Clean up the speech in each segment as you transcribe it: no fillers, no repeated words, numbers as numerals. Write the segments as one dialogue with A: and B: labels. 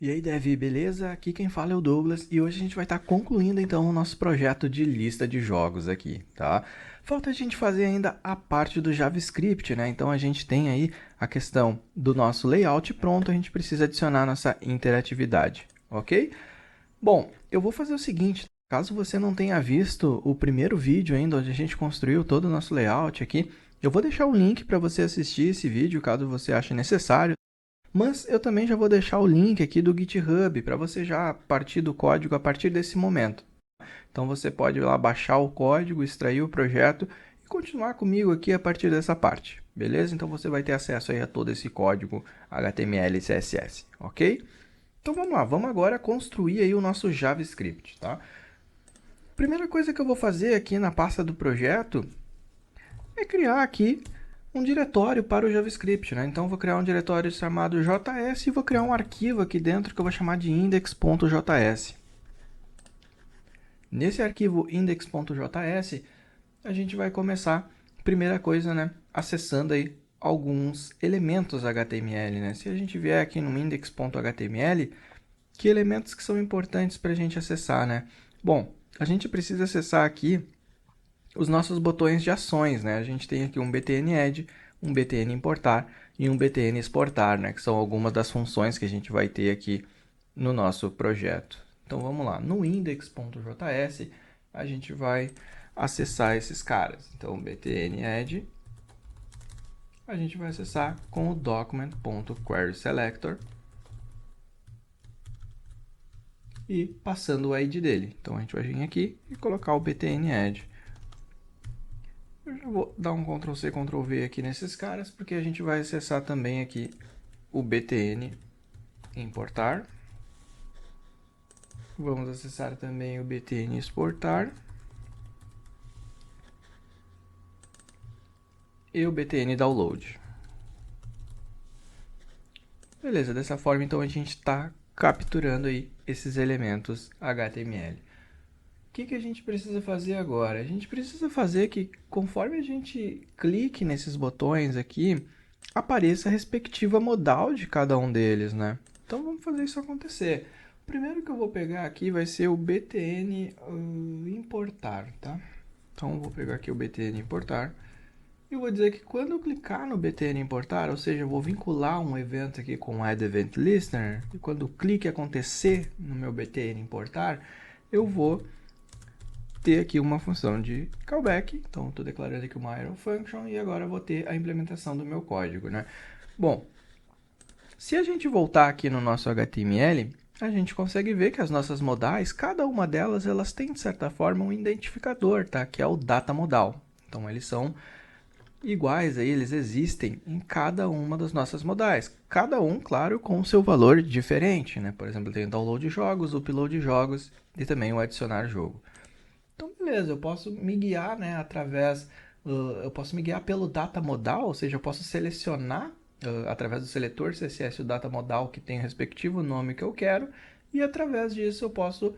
A: E aí, Dev, beleza? Aqui quem fala é o Douglas e hoje a gente vai estar concluindo então o nosso projeto de lista de jogos aqui, tá? Falta a gente fazer ainda a parte do JavaScript, né? Então a gente tem aí a questão do nosso layout pronto, a gente precisa adicionar nossa interatividade, ok? Bom, eu vou fazer o seguinte, caso você não tenha visto o primeiro vídeo ainda onde a gente construiu todo o nosso layout aqui, eu vou deixar o link para você assistir esse vídeo caso você ache necessário. Mas eu também já vou deixar o link aqui do GitHub para você já partir do código a partir desse momento. Então você pode ir lá baixar o código, extrair o projeto e continuar comigo aqui a partir dessa parte, beleza? Então você vai ter acesso aí a todo esse código HTML e CSS, ok? Então vamos lá, vamos agora construir aí o nosso JavaScript, tá? Primeira coisa que eu vou fazer aqui na pasta do projeto é criar aqui um diretório para o JavaScript, né? Então, eu vou criar um diretório chamado JS e vou criar um arquivo aqui dentro que eu vou chamar de index.js. Nesse arquivo index.js, a gente vai começar, primeira coisa, né? Acessando aí alguns elementos HTML, né? Se a gente vier aqui no index.html, que elementos que são importantes para a gente acessar, né? Bom, a gente precisa acessar aqui os nossos botões de ações, né? A gente tem aqui um btn add, um btn importar e um btn exportar, né? Que são algumas das funções que a gente vai ter aqui no nosso projeto. Então vamos lá, no index.js a gente vai acessar esses caras. Então btn add a gente vai acessar com o document.querySelector e passando o ID dele. Então a gente vai vir aqui e colocar o btn add. Eu já vou dar um Ctrl C, Ctrl V aqui nesses caras, porque a gente vai acessar também aqui o btn importar. Vamos acessar também o btn exportar. E o btn download. Beleza, dessa forma então a gente está capturando aí esses elementos HTML. O que a gente precisa fazer agora? A gente precisa fazer que conforme a gente clique nesses botões aqui, apareça a respectiva modal de cada um deles, né? Então vamos fazer isso acontecer. O primeiro que eu vou pegar aqui vai ser o btn importar, tá? Então vou pegar aqui o btn importar. E vou dizer que quando eu clicar no btn importar, ou seja, eu vou vincular um evento aqui com o add event listener, e quando o clique acontecer no meu btn importar, eu vou ter aqui uma função de callback. Então, estou declarando aqui uma arrow function e agora eu vou ter a implementação do meu código, né? Bom, se a gente voltar aqui no nosso HTML, a gente consegue ver que as nossas modais, cada uma delas, elas têm, de certa forma, um identificador, tá? Que é o data modal. Então, eles são iguais aí, eles existem em cada uma das nossas modais. Cada um, claro, com o seu valor diferente, né? Por exemplo, tem o download de jogos, o upload de jogos e também o adicionar jogo. Então, beleza, eu posso me guiar, né, através, eu posso me guiar pelo data modal, ou seja, eu posso selecionar através do seletor CSS o data modal que tem o respectivo nome que eu quero, e através disso eu posso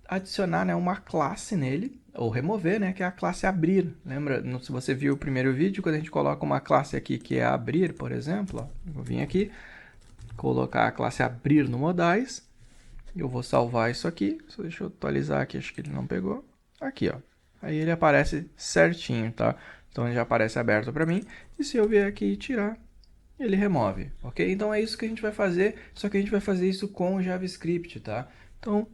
A: adicionar, né, uma classe nele, ou remover, né, que é a classe abrir. Lembra, se você viu o primeiro vídeo, quando a gente coloca uma classe aqui que é abrir, por exemplo, ó, eu vou vir aqui, colocar a classe abrir no modais, eu vou salvar isso aqui, só deixa eu atualizar aqui, acho que ele não pegou. Aqui, ó. Aí ele aparece certinho, tá? Então ele já aparece aberto para mim. E se eu vier aqui e tirar, ele remove, ok? Então é isso que a gente vai fazer, só que a gente vai fazer isso com o JavaScript, tá? Então,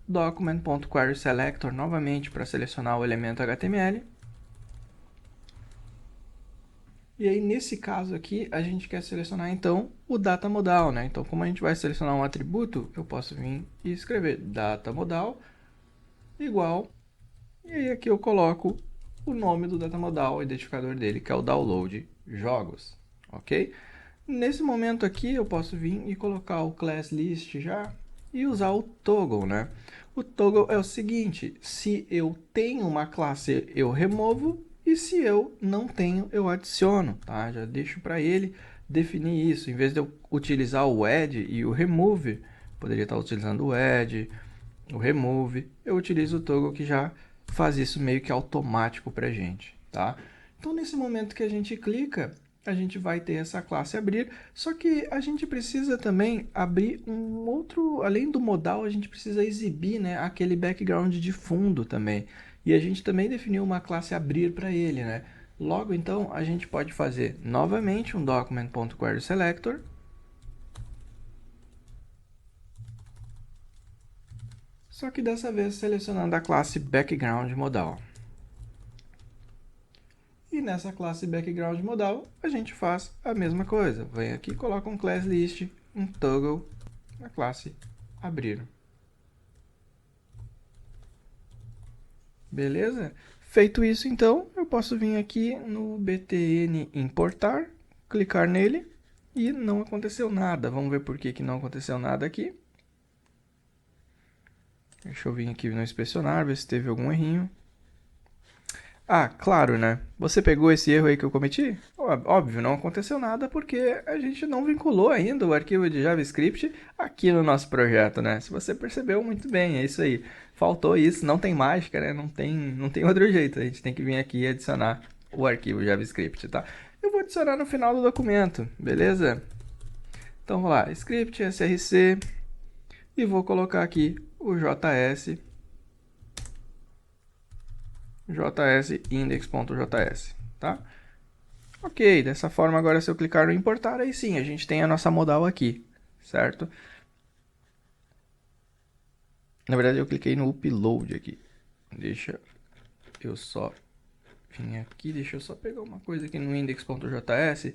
A: document.querySelector novamente para selecionar o elemento HTML. E aí, nesse caso aqui, a gente quer selecionar, então, o data modal, né? Então, como a gente vai selecionar um atributo, eu posso vir e escrever data modal igual, e aí aqui eu coloco o nome do data modal, o identificador dele, que é o download jogos, ok? Nesse momento aqui eu posso vir e colocar o class list já e usar o toggle, né? O toggle é o seguinte, se eu tenho uma classe eu removo e se eu não tenho eu adiciono, tá? Já deixo para ele definir isso, em vez de eu utilizar o add e o remove, poderia estar utilizando o add, o remove, eu utilizo o toggle que já faz isso meio que automático para a gente, tá? Então, nesse momento que a gente clica, a gente vai ter essa classe abrir, só que a gente precisa também abrir um outro, além do modal, a gente precisa exibir, né, aquele background de fundo também. E a gente também definiu uma classe abrir para ele, né? Logo, então, a gente pode fazer novamente um document.querySelector. Só que dessa vez selecionando a classe background modal. E nessa classe background modal, a gente faz a mesma coisa. Vem aqui e coloca um class list, um toggle na classe abrir. Beleza? Feito isso, então, eu posso vir aqui no btn importar, clicar nele e não aconteceu nada. Vamos ver por que não aconteceu nada aqui. Deixa eu vir aqui no inspecionar, ver se teve algum errinho. Ah, claro, né? Você pegou esse erro aí que eu cometi? Óbvio, não aconteceu nada porque a gente não vinculou ainda o arquivo de JavaScript aqui no nosso projeto, né? Se você percebeu, muito bem, é isso aí. Faltou isso, não tem mágica, né? Não tem outro jeito. A gente tem que vir aqui e adicionar o arquivo JavaScript, tá? Eu vou adicionar no final do documento, beleza? Então, vou lá, script, src, e vou colocar aqui o js index.js, tá? Ok, dessa forma agora se eu clicar no importar, aí sim, a gente tem a nossa modal aqui, certo? Na verdade eu cliquei no upload aqui. Deixa eu só vir aqui, deixa eu só pegar uma coisa aqui no index.js.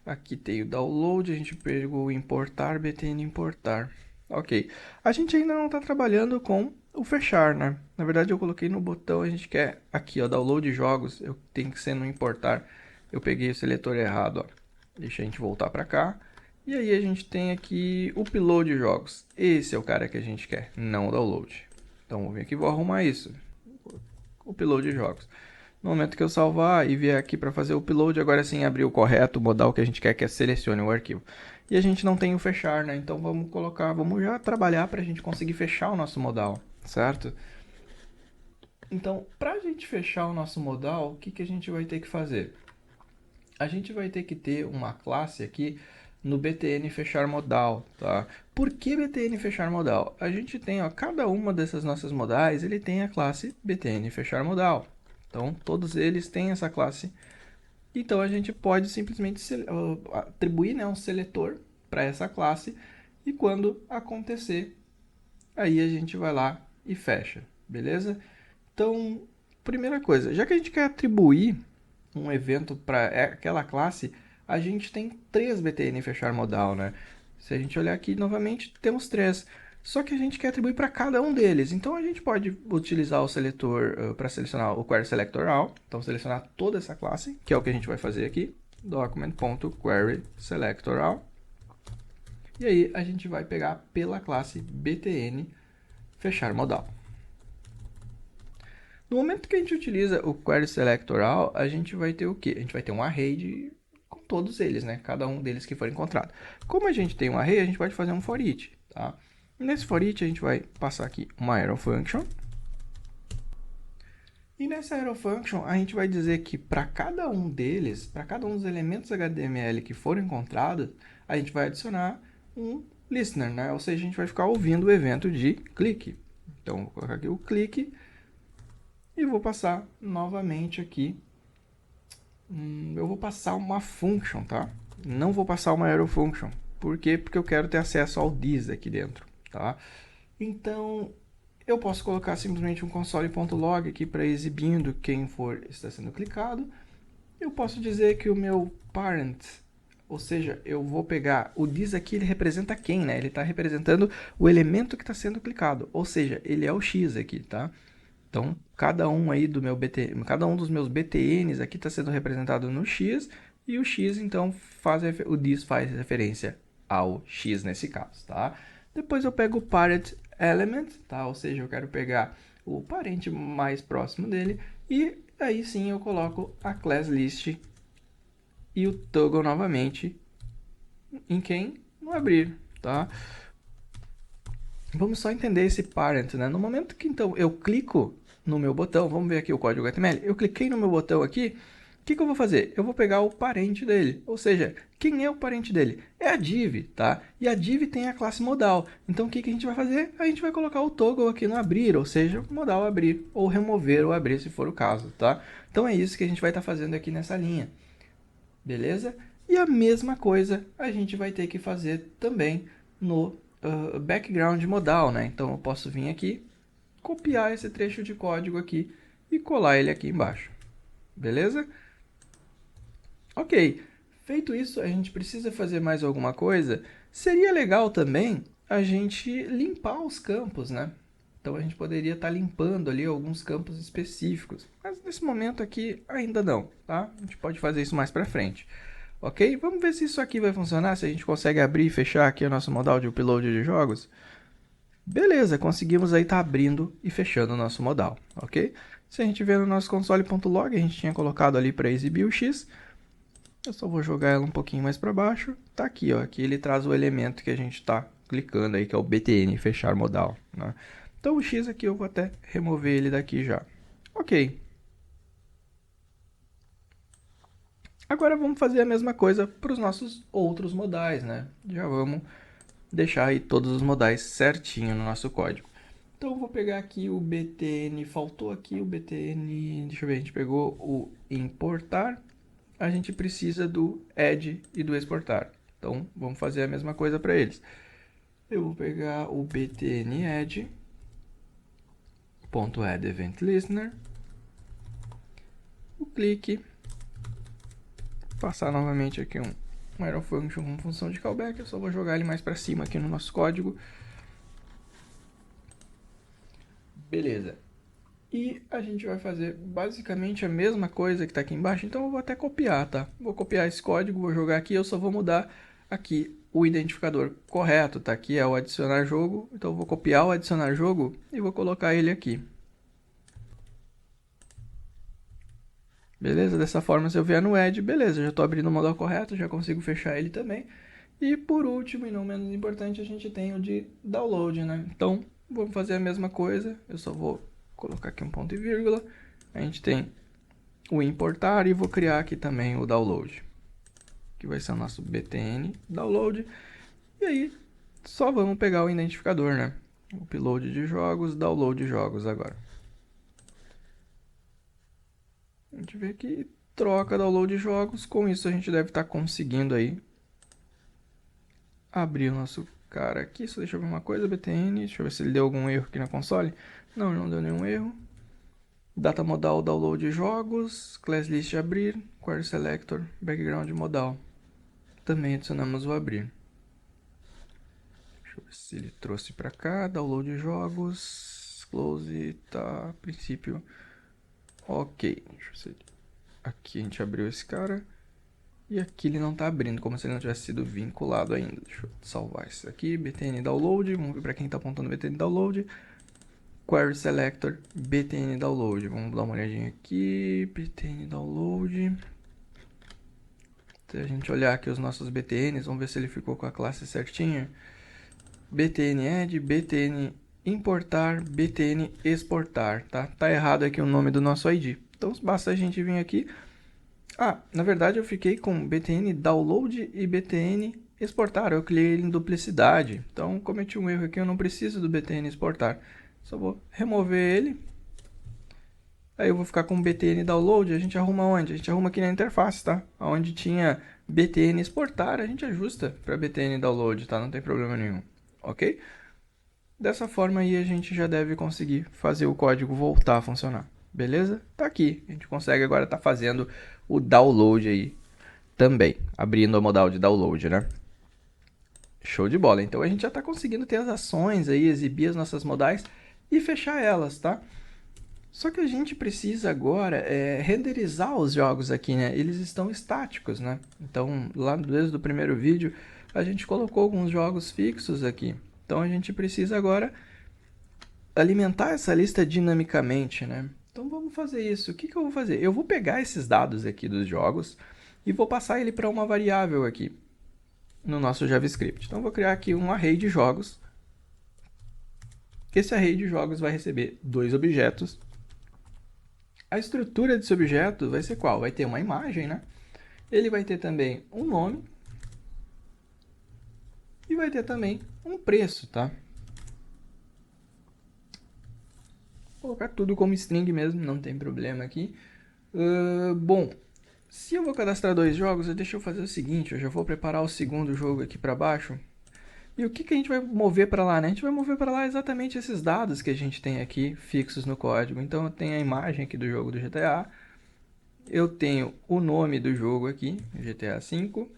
A: Aqui tem o download, a gente pegou o importar, btn importar. Ok, a gente ainda não está trabalhando com o fechar, né? Na verdade eu coloquei no botão, a gente quer aqui, ó, download jogos, eu tenho que ser no importar. Eu peguei o seletor errado, ó. Deixa a gente voltar para cá. E aí a gente tem aqui o upload jogos. Esse é o cara que a gente quer, não o download. Então vou vir aqui e vou arrumar isso. Upload jogos. No momento que eu salvar e vier aqui para fazer o upload, agora sim abrir o correto, o modal que a gente quer, que é selecione o arquivo. E a gente não tem o fechar, né? Então vamos já trabalhar para a gente conseguir fechar o nosso modal, certo? Então, para a gente fechar o nosso modal, o que a gente vai ter que fazer? A gente vai ter que ter uma classe aqui no btn fechar modal, tá? Por que btn fechar modal? A gente tem, ó, cada uma dessas nossas modais, ele tem a classe btn fechar modal. Então, todos eles têm essa classe. Então, a gente pode simplesmente atribuir, né, um seletor para essa classe. E quando acontecer, aí a gente vai lá e fecha, beleza? Então, primeira coisa, já que a gente quer atribuir um evento para aquela classe, a gente tem 3 btn fechar modal, né? Se a gente olhar aqui novamente, temos 3. Só que a gente quer atribuir para cada um deles. Então a gente pode utilizar o seletor para selecionar o query selector all. Então selecionar toda essa classe, que é o que a gente vai fazer aqui. Document.querySelector all. E aí a gente vai pegar pela classe btn fechar modal. No momento que a gente utiliza o query selector all, a gente vai ter o quê? A gente vai ter um array com todos eles, né? Cada um deles que for encontrado. Como a gente tem um array, a gente pode fazer um for each, tá? E nesse for each a gente vai passar aqui uma arrow function. E nessa arrow function a gente vai dizer que para cada um deles, para cada um dos elementos HTML que foram encontrados, a gente vai adicionar um listener, né? Ou seja, a gente vai ficar ouvindo o evento de clique. Então, vou colocar aqui o clique. E vou passar novamente aqui. Eu vou passar uma function, tá? Não vou passar uma arrow function. Por quê? Porque eu quero ter acesso ao this aqui dentro, tá? Então, eu posso colocar simplesmente um console.log aqui para exibindo quem está sendo clicado. Eu posso dizer que o meu parent, ou seja, eu vou pegar o this aqui, ele representa quem, né? Ele está representando o elemento que está sendo clicado, ou seja, ele é o x aqui, tá? Então, cada um aí cada um dos meus btns aqui está sendo representado no x, e o x, então, o this faz referência ao x nesse caso, tá? Depois eu pego o parent element, tá? Ou seja, eu quero pegar o parente mais próximo dele, e aí sim eu coloco a class list e o toggle novamente em quem? No abrir, tá? Vamos só entender esse parent, né? No momento que então eu clico no meu botão, vamos ver aqui o código HTML, eu cliquei no meu botão aqui, que eu vou fazer? Eu vou pegar o parente dele, ou seja, quem é o parente dele? É a div, tá? E a div tem a classe modal. Então o que a gente vai fazer? A gente vai colocar o toggle aqui no abrir, ou seja, modal abrir, ou remover o abrir se for o caso, tá? Então é isso que a gente vai estar fazendo aqui nessa linha, beleza? E a mesma coisa a gente vai ter que fazer também no background modal, né? Então eu posso vir aqui, copiar esse trecho de código aqui e colar ele aqui embaixo, beleza? Ok, feito isso, a gente precisa fazer mais alguma coisa. Seria legal também a gente limpar os campos, né? Então a gente poderia estar limpando ali alguns campos específicos, mas nesse momento aqui ainda não, tá? A gente pode fazer isso mais para frente. Ok? Vamos ver se isso aqui vai funcionar, se a gente consegue abrir e fechar aqui o nosso modal de upload de jogos. Beleza, conseguimos aí estar abrindo e fechando o nosso modal, ok? Se a gente ver no nosso console.log, a gente tinha colocado ali para exibir o X. Eu só vou jogar ela um pouquinho mais para baixo. Tá aqui, ó. Aqui ele traz o elemento que a gente está clicando aí, que é o btn, fechar modal, né? Então o X aqui eu vou até remover ele daqui já. Ok. Agora vamos fazer a mesma coisa para os nossos outros modais, né? Já vamos deixar aí todos os modais certinho no nosso código. Então eu vou pegar aqui o btn, faltou aqui o btn, deixa eu ver, a gente pegou o importar, a gente precisa do add e do exportar. Então vamos fazer a mesma coisa para eles. Eu vou pegar o btn add, .add event listener, o clique, passar novamente aqui um arrow function com função de callback, eu só vou jogar ele mais para cima aqui no nosso código. Beleza. E a gente vai fazer basicamente a mesma coisa que está aqui embaixo, então eu vou até copiar, tá? Vou copiar esse código, vou jogar aqui, eu só vou mudar aqui o identificador correto, tá? Aqui é o adicionar jogo, então eu vou copiar o adicionar jogo e vou colocar ele aqui. Beleza? Dessa forma, se eu vier no add, beleza, já estou abrindo o modal correto, já consigo fechar ele também. E por último, e não menos importante, a gente tem o de download, né? Então, vamos fazer a mesma coisa, eu só vou colocar aqui um ponto e vírgula. A gente tem o importar e vou criar aqui também o download, que vai ser o nosso btn download. E aí, só vamos pegar o identificador, né? Upload de jogos, download de jogos agora. A gente vê que troca download de jogos, com isso a gente deve estar conseguindo aí abrir o nosso cara aqui. Só deixa eu ver uma coisa, btn, deixa eu ver se ele deu algum erro aqui na console. Não, ele não deu nenhum erro. Data modal download de jogos, class list abrir, query selector, background modal. Também adicionamos o abrir. Deixa eu ver se ele trouxe para cá, download de jogos, close, tá, a princípio, ok. Deixa eu ver se aqui a gente abriu esse cara. E aqui ele não está abrindo, como se ele não tivesse sido vinculado ainda. Deixa eu salvar isso aqui, btn download, vamos ver para quem está apontando btn download. Query selector, btn download, vamos dar uma olhadinha aqui, btn download. Se a gente olhar aqui os nossos btns, vamos ver se ele ficou com a classe certinha. btn add, btn importar, btn exportar, tá? Tá errado aqui o nome do nosso ID. Então basta a gente vir aqui. Ah, na verdade eu fiquei com btn download e btn exportar, eu criei ele em duplicidade. Então cometi um erro aqui, eu não preciso do btn exportar. Só vou remover ele. Aí eu vou ficar com btn download, a gente arruma onde? A gente arruma aqui na interface, tá? Onde tinha btn exportar, a gente ajusta para btn download, tá? Não tem problema nenhum, ok? Dessa forma aí a gente já deve conseguir fazer o código voltar a funcionar, beleza? Tá aqui, a gente consegue agora estar fazendo o download aí também, abrindo a modal de download, né? Show de bola, então a gente já está conseguindo ter as ações aí, exibir as nossas modais e fechar elas, tá? Só que a gente precisa agora renderizar os jogos aqui, né? Eles estão estáticos, né? Então, lá desde o primeiro vídeo, a gente colocou alguns jogos fixos aqui. Então, a gente precisa agora alimentar essa lista dinamicamente, né? Então, vamos fazer isso. O que eu vou fazer? Eu vou pegar esses dados aqui dos jogos e vou passar ele para uma variável aqui no nosso JavaScript. Então, eu vou criar aqui um array de jogos. Esse array de jogos vai receber dois objetos. A estrutura desse objeto vai ser qual? Vai ter uma imagem, né? Ele vai ter também um nome e vai ter também um preço, tá? Vou colocar tudo como string mesmo, não tem problema aqui. Bom, se eu vou cadastrar dois jogos, deixa eu fazer o seguinte, eu já vou preparar o segundo jogo aqui para baixo. E o que a gente vai mover para lá, né? A gente vai mover para lá exatamente esses dados que a gente tem aqui fixos no código. Então eu tenho a imagem aqui do jogo do GTA, eu tenho o nome do jogo aqui, GTA V,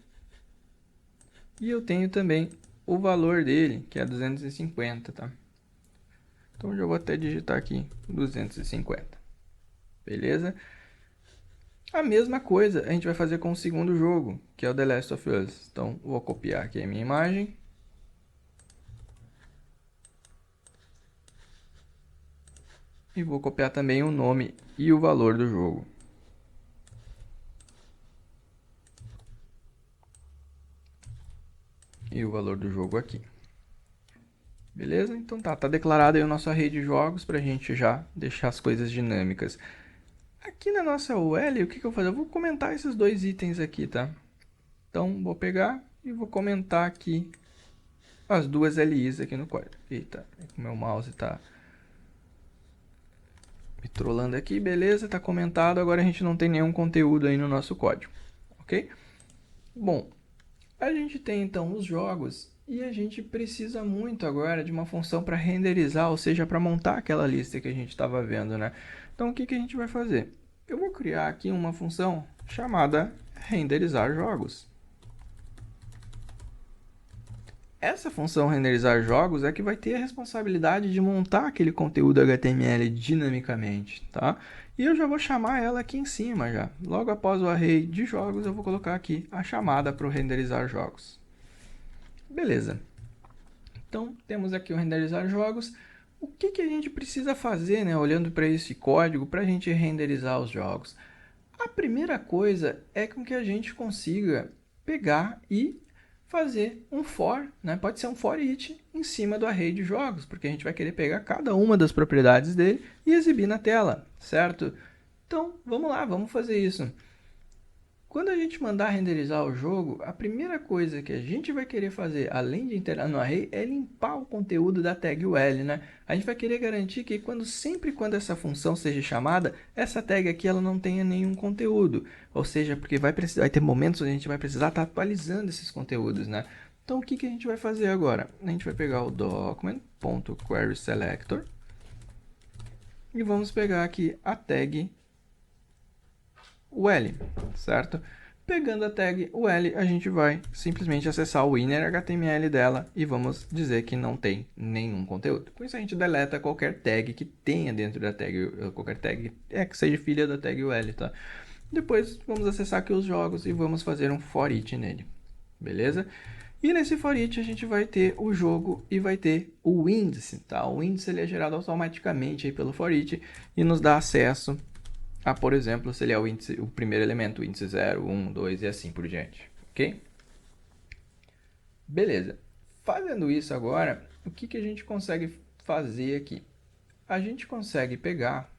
A: e eu tenho também o valor dele, que é 250, tá? Então eu já vou até digitar aqui 250, beleza? A mesma coisa a gente vai fazer com o segundo jogo, que é o The Last of Us. Então vou copiar aqui a minha imagem. E vou copiar também o nome e o valor do jogo. E o valor do jogo aqui. Beleza? Então tá declarado aí o nosso array de jogos para a gente já deixar as coisas dinâmicas. Aqui na nossa UL, o que eu vou fazer? Eu vou comentar esses dois itens aqui, tá? Então vou pegar e vou comentar aqui as duas LIs aqui no código. Eita, o meu mouse tá me trollando aqui, beleza, tá comentado, agora a gente não tem nenhum conteúdo aí no nosso código, ok? Bom, a gente tem então os jogos e a gente precisa muito agora de uma função para renderizar, ou seja, para montar aquela lista que a gente estava vendo, né? Então o que a gente vai fazer? Eu vou criar aqui uma função chamada renderizar jogos. Essa função renderizar jogos é que vai ter a responsabilidade de montar aquele conteúdo HTML dinamicamente, tá? E eu já vou chamar ela aqui em cima já. Logo após o array de jogos, eu vou colocar aqui a chamada para o renderizar jogos. Beleza. Então, temos aqui o renderizar jogos. O que a gente precisa fazer, né, olhando para esse código, para a gente renderizar os jogos? A primeira coisa é com que a gente consiga pegar e fazer um for, né? Pode ser um for each em cima do array de jogos, porque a gente vai querer pegar cada uma das propriedades dele e exibir na tela, certo? Então, vamos lá, vamos fazer isso. Quando a gente mandar renderizar o jogo, a primeira coisa que a gente vai querer fazer, além de interar no array, é limpar o conteúdo da tag ul, né? A gente vai querer garantir que sempre quando essa função seja chamada, essa tag aqui ela não tenha nenhum conteúdo. Ou seja, porque vai ter momentos onde a gente vai precisar estar atualizando esses conteúdos, né? Então o que a gente vai fazer agora? A gente vai pegar o document.querySelector e vamos pegar aqui a tag ul, certo? Pegando a tag ul, a gente vai simplesmente acessar o inner HTML dela e vamos dizer que não tem nenhum conteúdo. Com isso a gente deleta qualquer tag que tenha dentro da tag, qualquer tag que seja filha da tag ul, tá? Depois vamos acessar aqui os jogos e vamos fazer um for each nele, beleza? E nesse for each a gente vai ter o jogo e vai ter o índice, tá? O índice ele é gerado automaticamente aí pelo for each e nos dá acesso a, por exemplo, se ele é o primeiro elemento, o índice 0, 1, 2 e assim por diante, ok? Beleza. Fazendo isso agora, o que a gente consegue fazer aqui? A gente consegue pegar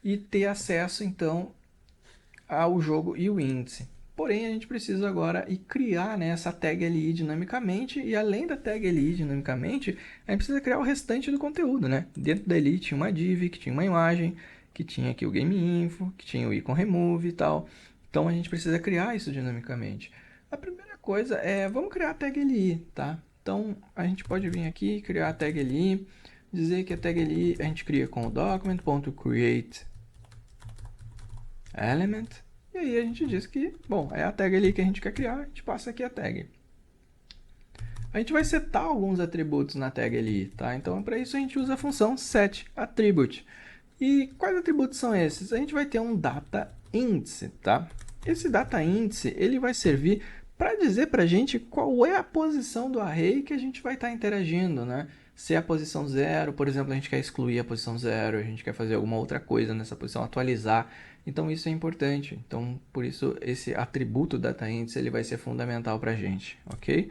A: e ter acesso, então, ao jogo e o índice. Porém, a gente precisa agora criar, né, essa tag LI dinamicamente, e além da tag LI dinamicamente, a gente precisa criar o restante do conteúdo, né? Dentro da LI tinha uma div, que tinha uma imagem, que tinha aqui o game info, que tinha o icon remove e tal. Então a gente precisa criar isso dinamicamente. A primeira coisa é, vamos criar a tag LI, tá? Então a gente pode vir aqui, criar a tag LI, dizer que a tag LI a gente cria com o document.create element. E aí a gente diz que, bom, é a tag ali que a gente quer criar, a gente passa aqui a tag. A gente vai setar alguns atributos na tag ali, tá? Então, para isso a gente usa a função setAttribute. E quais atributos são esses? A gente vai ter um data índice, tá? Esse data índice, ele vai servir para dizer para a gente qual é a posição do array que a gente vai estar interagindo, né? Se é a posição 0, por exemplo, a gente quer excluir a posição 0, a gente quer fazer alguma outra coisa nessa posição, atualizar. Então, isso é importante. Então, por isso, esse atributo data índice ele vai ser fundamental para a gente, ok?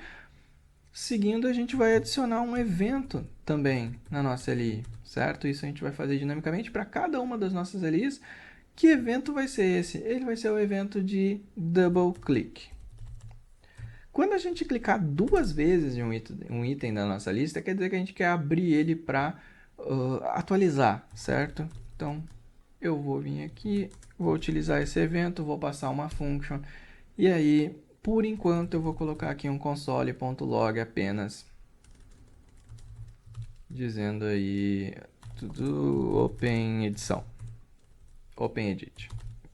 A: Seguindo, a gente vai adicionar um evento também na nossa LI, certo? Isso a gente vai fazer dinamicamente para cada uma das nossas LIs. Que evento vai ser esse? Ele vai ser o evento de double click. Quando a gente clicar duas vezes em um item da nossa lista, quer dizer que a gente quer abrir ele para atualizar, certo? Então, eu vou vir aqui, vou utilizar esse evento, vou passar uma function, e aí, por enquanto, eu vou colocar aqui um console.log apenas, dizendo aí tudo open edição, open edit,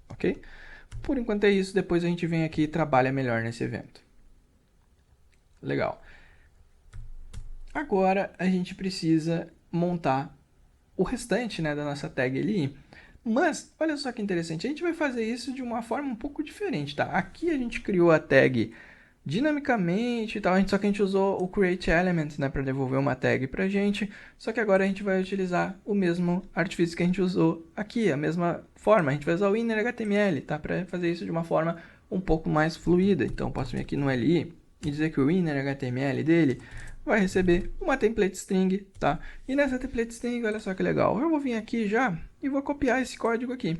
A: ok? Por enquanto é isso, depois a gente vem aqui e trabalha melhor nesse evento. Legal. Agora a gente precisa montar o restante, né, da nossa tag LI. Mas, olha só que interessante, a gente vai fazer isso de uma forma um pouco diferente, tá? Aqui a gente criou a tag dinamicamente e tal, só que a gente usou o create element, né, para devolver uma tag pra gente, só que agora a gente vai utilizar o mesmo artifício que a gente usou aqui, a mesma forma, a gente vai usar o inner HTML, tá, para fazer isso de uma forma um pouco mais fluida. Então, posso vir aqui no LI e dizer que o inner HTML dele vai receber uma template string, tá? E nessa template string, olha só que legal, eu vou vir aqui já e vou copiar esse código aqui.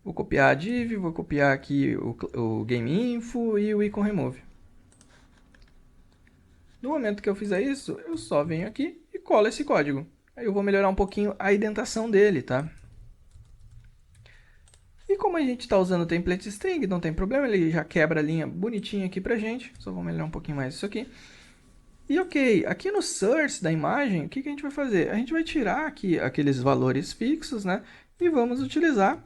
A: Vou copiar a div, vou copiar aqui o game info e o icon remove. No momento que eu fizer isso, eu só venho aqui e colo esse código. Aí eu vou melhorar um pouquinho a indentação dele, tá? E como a gente está usando o template string, não tem problema, ele já quebra a linha bonitinha aqui pra gente. Só vou melhorar um pouquinho mais isso aqui. E ok, aqui no source da imagem, o que a gente vai fazer? A gente vai tirar aqui aqueles valores fixos, né? E vamos utilizar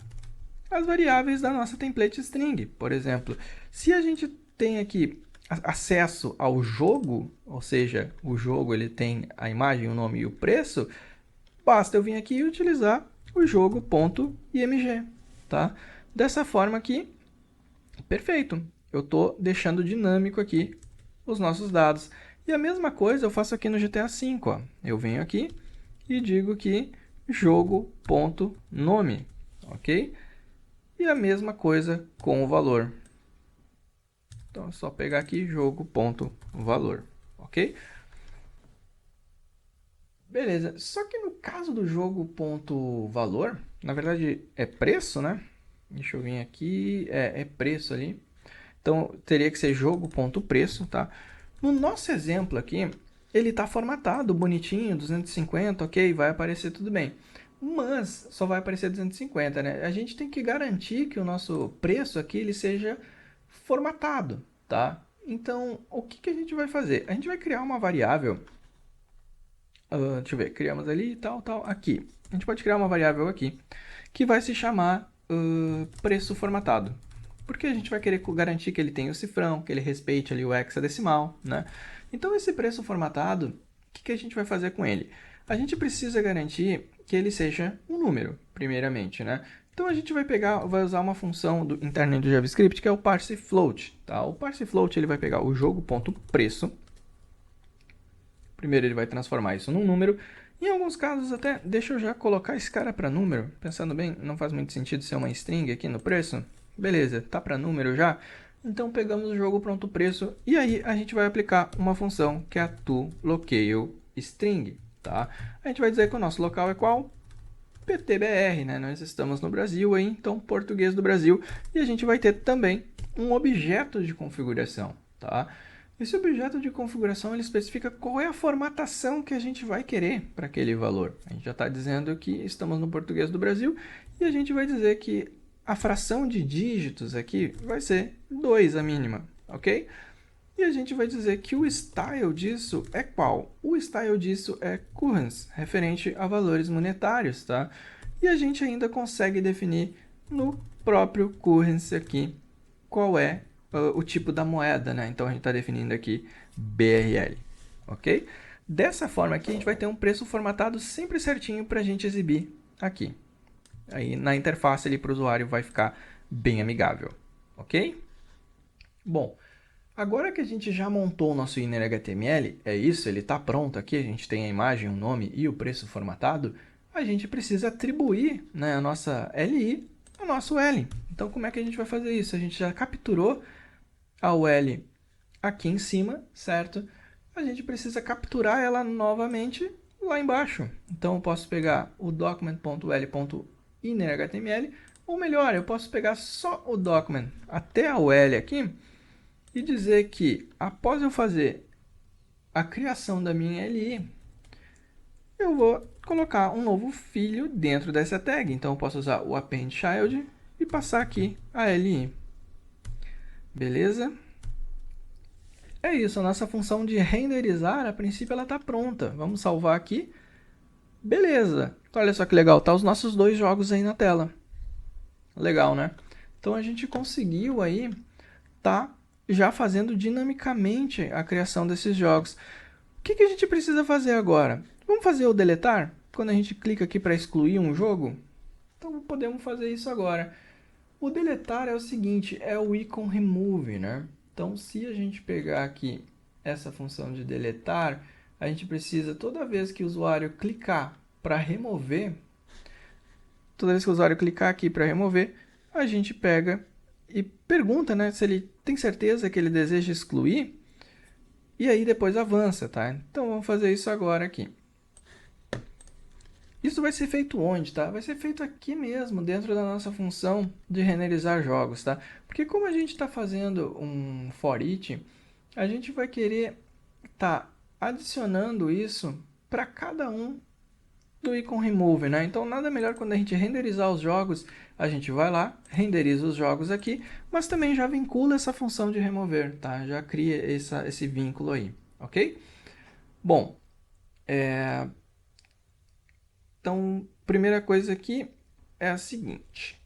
A: as variáveis da nossa template string. Por exemplo, se a gente tem aqui acesso ao jogo, ou seja, o jogo ele tem a imagem, o nome e o preço, basta eu vir aqui e utilizar o jogo.img, tá? Dessa forma aqui, perfeito. Eu estou deixando dinâmico aqui os nossos dados. E a mesma coisa eu faço aqui no GTA V. Ó. Eu venho aqui e digo que jogo.nome, ok? E a mesma coisa com o valor. Então é só pegar aqui jogo.valor, ok? Beleza, só que no caso do jogo.valor, na verdade é preço, né? Deixa eu vir aqui, é preço ali. Então teria que ser jogo.preço, tá? No nosso exemplo aqui, ele está formatado, bonitinho, 250, ok, vai aparecer tudo bem. Mas só vai aparecer 250, né? A gente tem que garantir que o nosso preço aqui ele seja formatado, tá? Então, o que a gente vai fazer? A gente vai criar uma variável, deixa eu ver, criamos ali, tal, aqui. A gente pode criar uma variável aqui, que vai se chamar preço formatado. Porque a gente vai querer garantir que ele tenha o cifrão, que ele respeite ali o hexadecimal, né? Então, esse preço formatado, o que a gente vai fazer com ele? A gente precisa garantir que ele seja um número, primeiramente, né? Então, a gente vai usar uma função interna do JavaScript, que é o parseFloat, tá? O parseFloat, ele vai pegar o jogo.preço. Primeiro, ele vai transformar isso num número. Em alguns casos, até, deixa eu já colocar esse cara para número. Pensando bem, não faz muito sentido ser uma string aqui no preço. Beleza, tá para número já? Então, pegamos o jogo.preço e aí a gente vai aplicar uma função que é a toLocaleString, tá? A gente vai dizer que o nosso local é qual? PTBR, né? Nós estamos no Brasil aí, então português do Brasil. E a gente vai ter também um objeto de configuração, tá? Esse objeto de configuração ele especifica qual é a formatação que a gente vai querer para aquele valor. A gente já está dizendo que estamos no português do Brasil e a gente vai dizer que a fração de dígitos aqui vai ser 2 a mínima, ok? E a gente vai dizer que o style disso é qual? O style disso é currency, referente a valores monetários, tá? E a gente ainda consegue definir no próprio currency aqui qual é o tipo da moeda, né? Então a gente está definindo aqui BRL, ok? Dessa forma aqui a gente vai ter um preço formatado sempre certinho para a gente exibir aqui. Aí na interface para o usuário vai ficar bem amigável, ok? Bom, agora que a gente já montou o nosso inner HTML, é isso, ele está pronto aqui, a gente tem a imagem, o nome e o preço formatado, a gente precisa atribuir, né, a nossa LI ao nosso L. Então como é que a gente vai fazer isso? A gente já capturou a UL aqui em cima, certo? A gente precisa capturar ela novamente lá embaixo. Então eu posso pegar o document.l.innerHTML, ou melhor, eu posso pegar só o document até a UL aqui e dizer que após eu fazer a criação da minha LI, eu vou colocar um novo filho dentro dessa tag. Então eu posso usar o append child e passar aqui a LI. Beleza? É isso, a nossa função de renderizar, a princípio ela está pronta. Vamos salvar aqui. Beleza. Então, olha só que legal, tá os nossos dois jogos aí na tela. Legal, né? Então a gente conseguiu aí tá já fazendo dinamicamente a criação desses jogos. O que a gente precisa fazer agora? Vamos fazer o deletar? Quando a gente clica aqui para excluir um jogo? Então podemos fazer isso agora. O deletar é o seguinte, é o icon remove, né? Então se a gente pegar aqui essa função de deletar, a gente precisa, toda vez que o usuário clicar para remover, toda vez que o usuário clicar aqui para remover, a gente pega e pergunta, né, se ele tem certeza que ele deseja excluir, e aí depois avança, tá? Então vamos fazer isso agora aqui. Isso vai ser feito onde, tá? Vai ser feito aqui mesmo, dentro da nossa função de renderizar jogos, tá? Porque como a gente está fazendo um for each, a gente vai querer estar adicionando isso para cada um do icon remove, né? Então nada melhor quando a gente renderizar os jogos, a gente vai lá, renderiza os jogos aqui, mas também já vincula essa função de remover, tá? Já cria esse vínculo aí, ok? Bom, então primeira coisa aqui é a seguinte,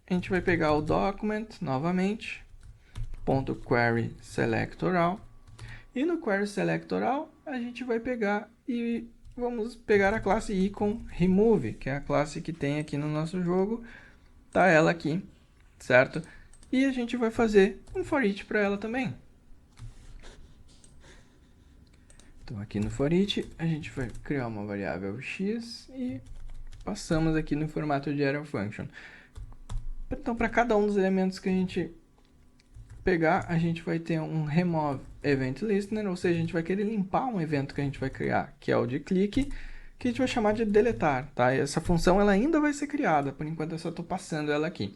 A: a gente vai pegar o document novamente, ponto query selectoral, e no query selectoral a gente vai pegar e vamos pegar a classe icon remove, que é a classe que tem aqui no nosso jogo, tá ela aqui, certo? E a gente vai fazer um for each para ela também. Então aqui no for each a gente vai criar uma variável x e passamos aqui no formato de arrow function. Então para cada um dos elementos que a gente pegar, a gente vai ter um remove event listener, ou seja, a gente vai querer limpar um evento que a gente vai criar, que é o de clique, que a gente vai chamar de deletar, tá? E essa função ela ainda vai ser criada, por enquanto eu só estou passando ela aqui.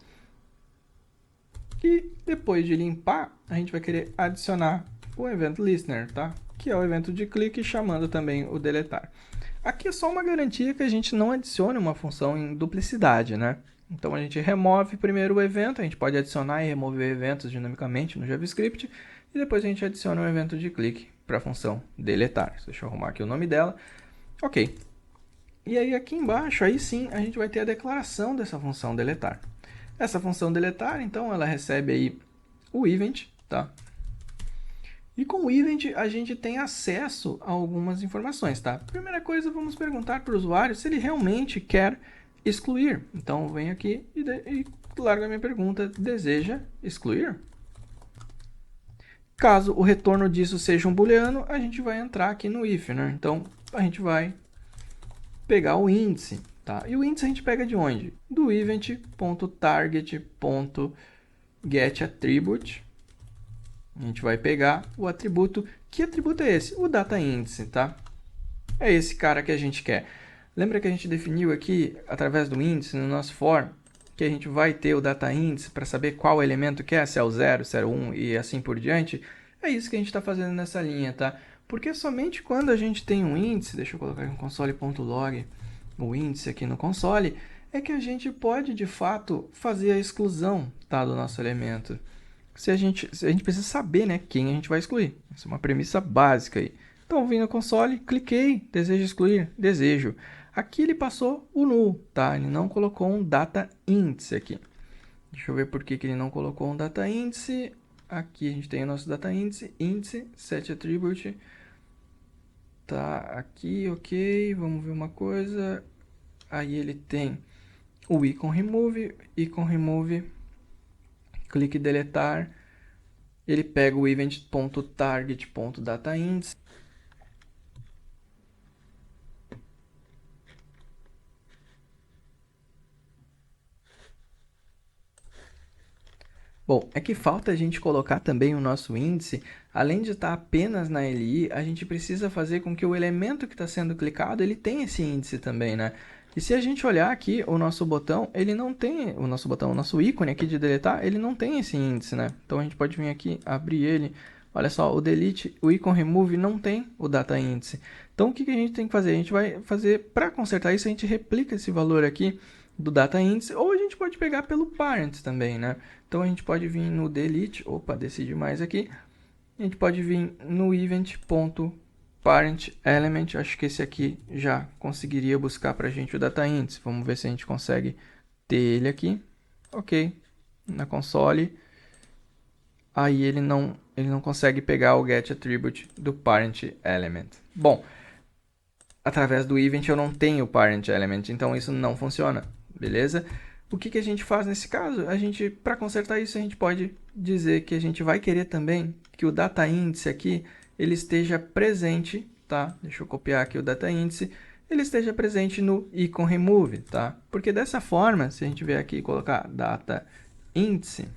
A: E depois de limpar, a gente vai querer adicionar o event listener, tá? Que é o evento de clique, chamando também o deletar. Aqui é só uma garantia que a gente não adicione uma função em duplicidade, né? Então a gente remove primeiro o evento, a gente pode adicionar e remover eventos dinamicamente no JavaScript, e depois a gente adiciona um evento de clique para a função deletar. Deixa eu arrumar aqui o nome dela. Ok. E aí aqui embaixo, aí sim, a gente vai ter a declaração dessa função deletar. Essa função deletar, então, ela recebe aí o event, tá? E com o event a gente tem acesso a algumas informações, tá? Primeira coisa, vamos perguntar para o usuário se ele realmente quer excluir. Então, eu venho aqui e largo a minha pergunta, deseja excluir? Caso o retorno disso seja um booleano, a gente vai entrar aqui no if, né? Então, a gente vai pegar o índice, tá? E o índice a gente pega de onde? Do event.target.getAttribute. A gente vai pegar o atributo. Que atributo é esse? O dataIndice, tá? É esse cara que a gente quer. Lembra que a gente definiu aqui, através do índice, no nosso for, que a gente vai ter o dataIndice para saber qual elemento que é, se é o 0, se é o 1 e assim por diante? É isso que a gente está fazendo nessa linha, tá? Porque somente quando a gente tem um índice, deixa eu colocar aqui um console.log, o índice aqui no console, é que a gente pode, de fato, fazer a exclusão, tá, do nosso elemento. Se a gente precisa saber, né, quem a gente vai excluir. Essa é uma premissa básica aí. Então, vim no console, cliquei, desejo excluir, desejo. Aqui ele passou o null, tá? Ele não colocou um data índice aqui. Deixa eu ver por que ele não colocou um data índice. Aqui a gente tem o nosso data índice, índice, set attribute. Tá, aqui, ok, vamos ver uma coisa. Aí ele tem o icon remove, clique deletar. Ele pega o event.target.dataIndex. Bom, é que falta a gente colocar também o nosso índice, além de estar apenas na LI, a gente precisa fazer com que o elemento que está sendo clicado, ele tenha esse índice também, né? E se a gente olhar aqui, o nosso botão, ele não tem, o nosso ícone aqui de deletar, ele não tem esse índice, né? Então a gente pode vir aqui, abrir ele, olha só, o delete, o icon remove não tem o data índice. Então o que a gente tem que fazer? A gente vai fazer, para consertar isso, a gente replica esse valor aqui do data índice, ou a gente pode pegar pelo parent também, né? Então a gente pode vir no delete, opa, desci demais aqui. A gente pode vir no event.parentElement, acho que esse aqui já conseguiria buscar para a gente o data índice. Vamos ver se a gente consegue ter ele aqui. Ok, na console. Aí ele não consegue pegar o getAttribute do parentElement. Bom, através do event eu não tenho parentElement, então isso não funciona, beleza? O que a gente faz nesse caso? Para consertar isso, a gente pode dizer que a gente vai querer também que o data índice aqui, ele esteja presente, tá? Deixa eu copiar aqui o data índice, ele esteja presente no icon remove, tá? Porque dessa forma, se a gente vier aqui e colocar data índice,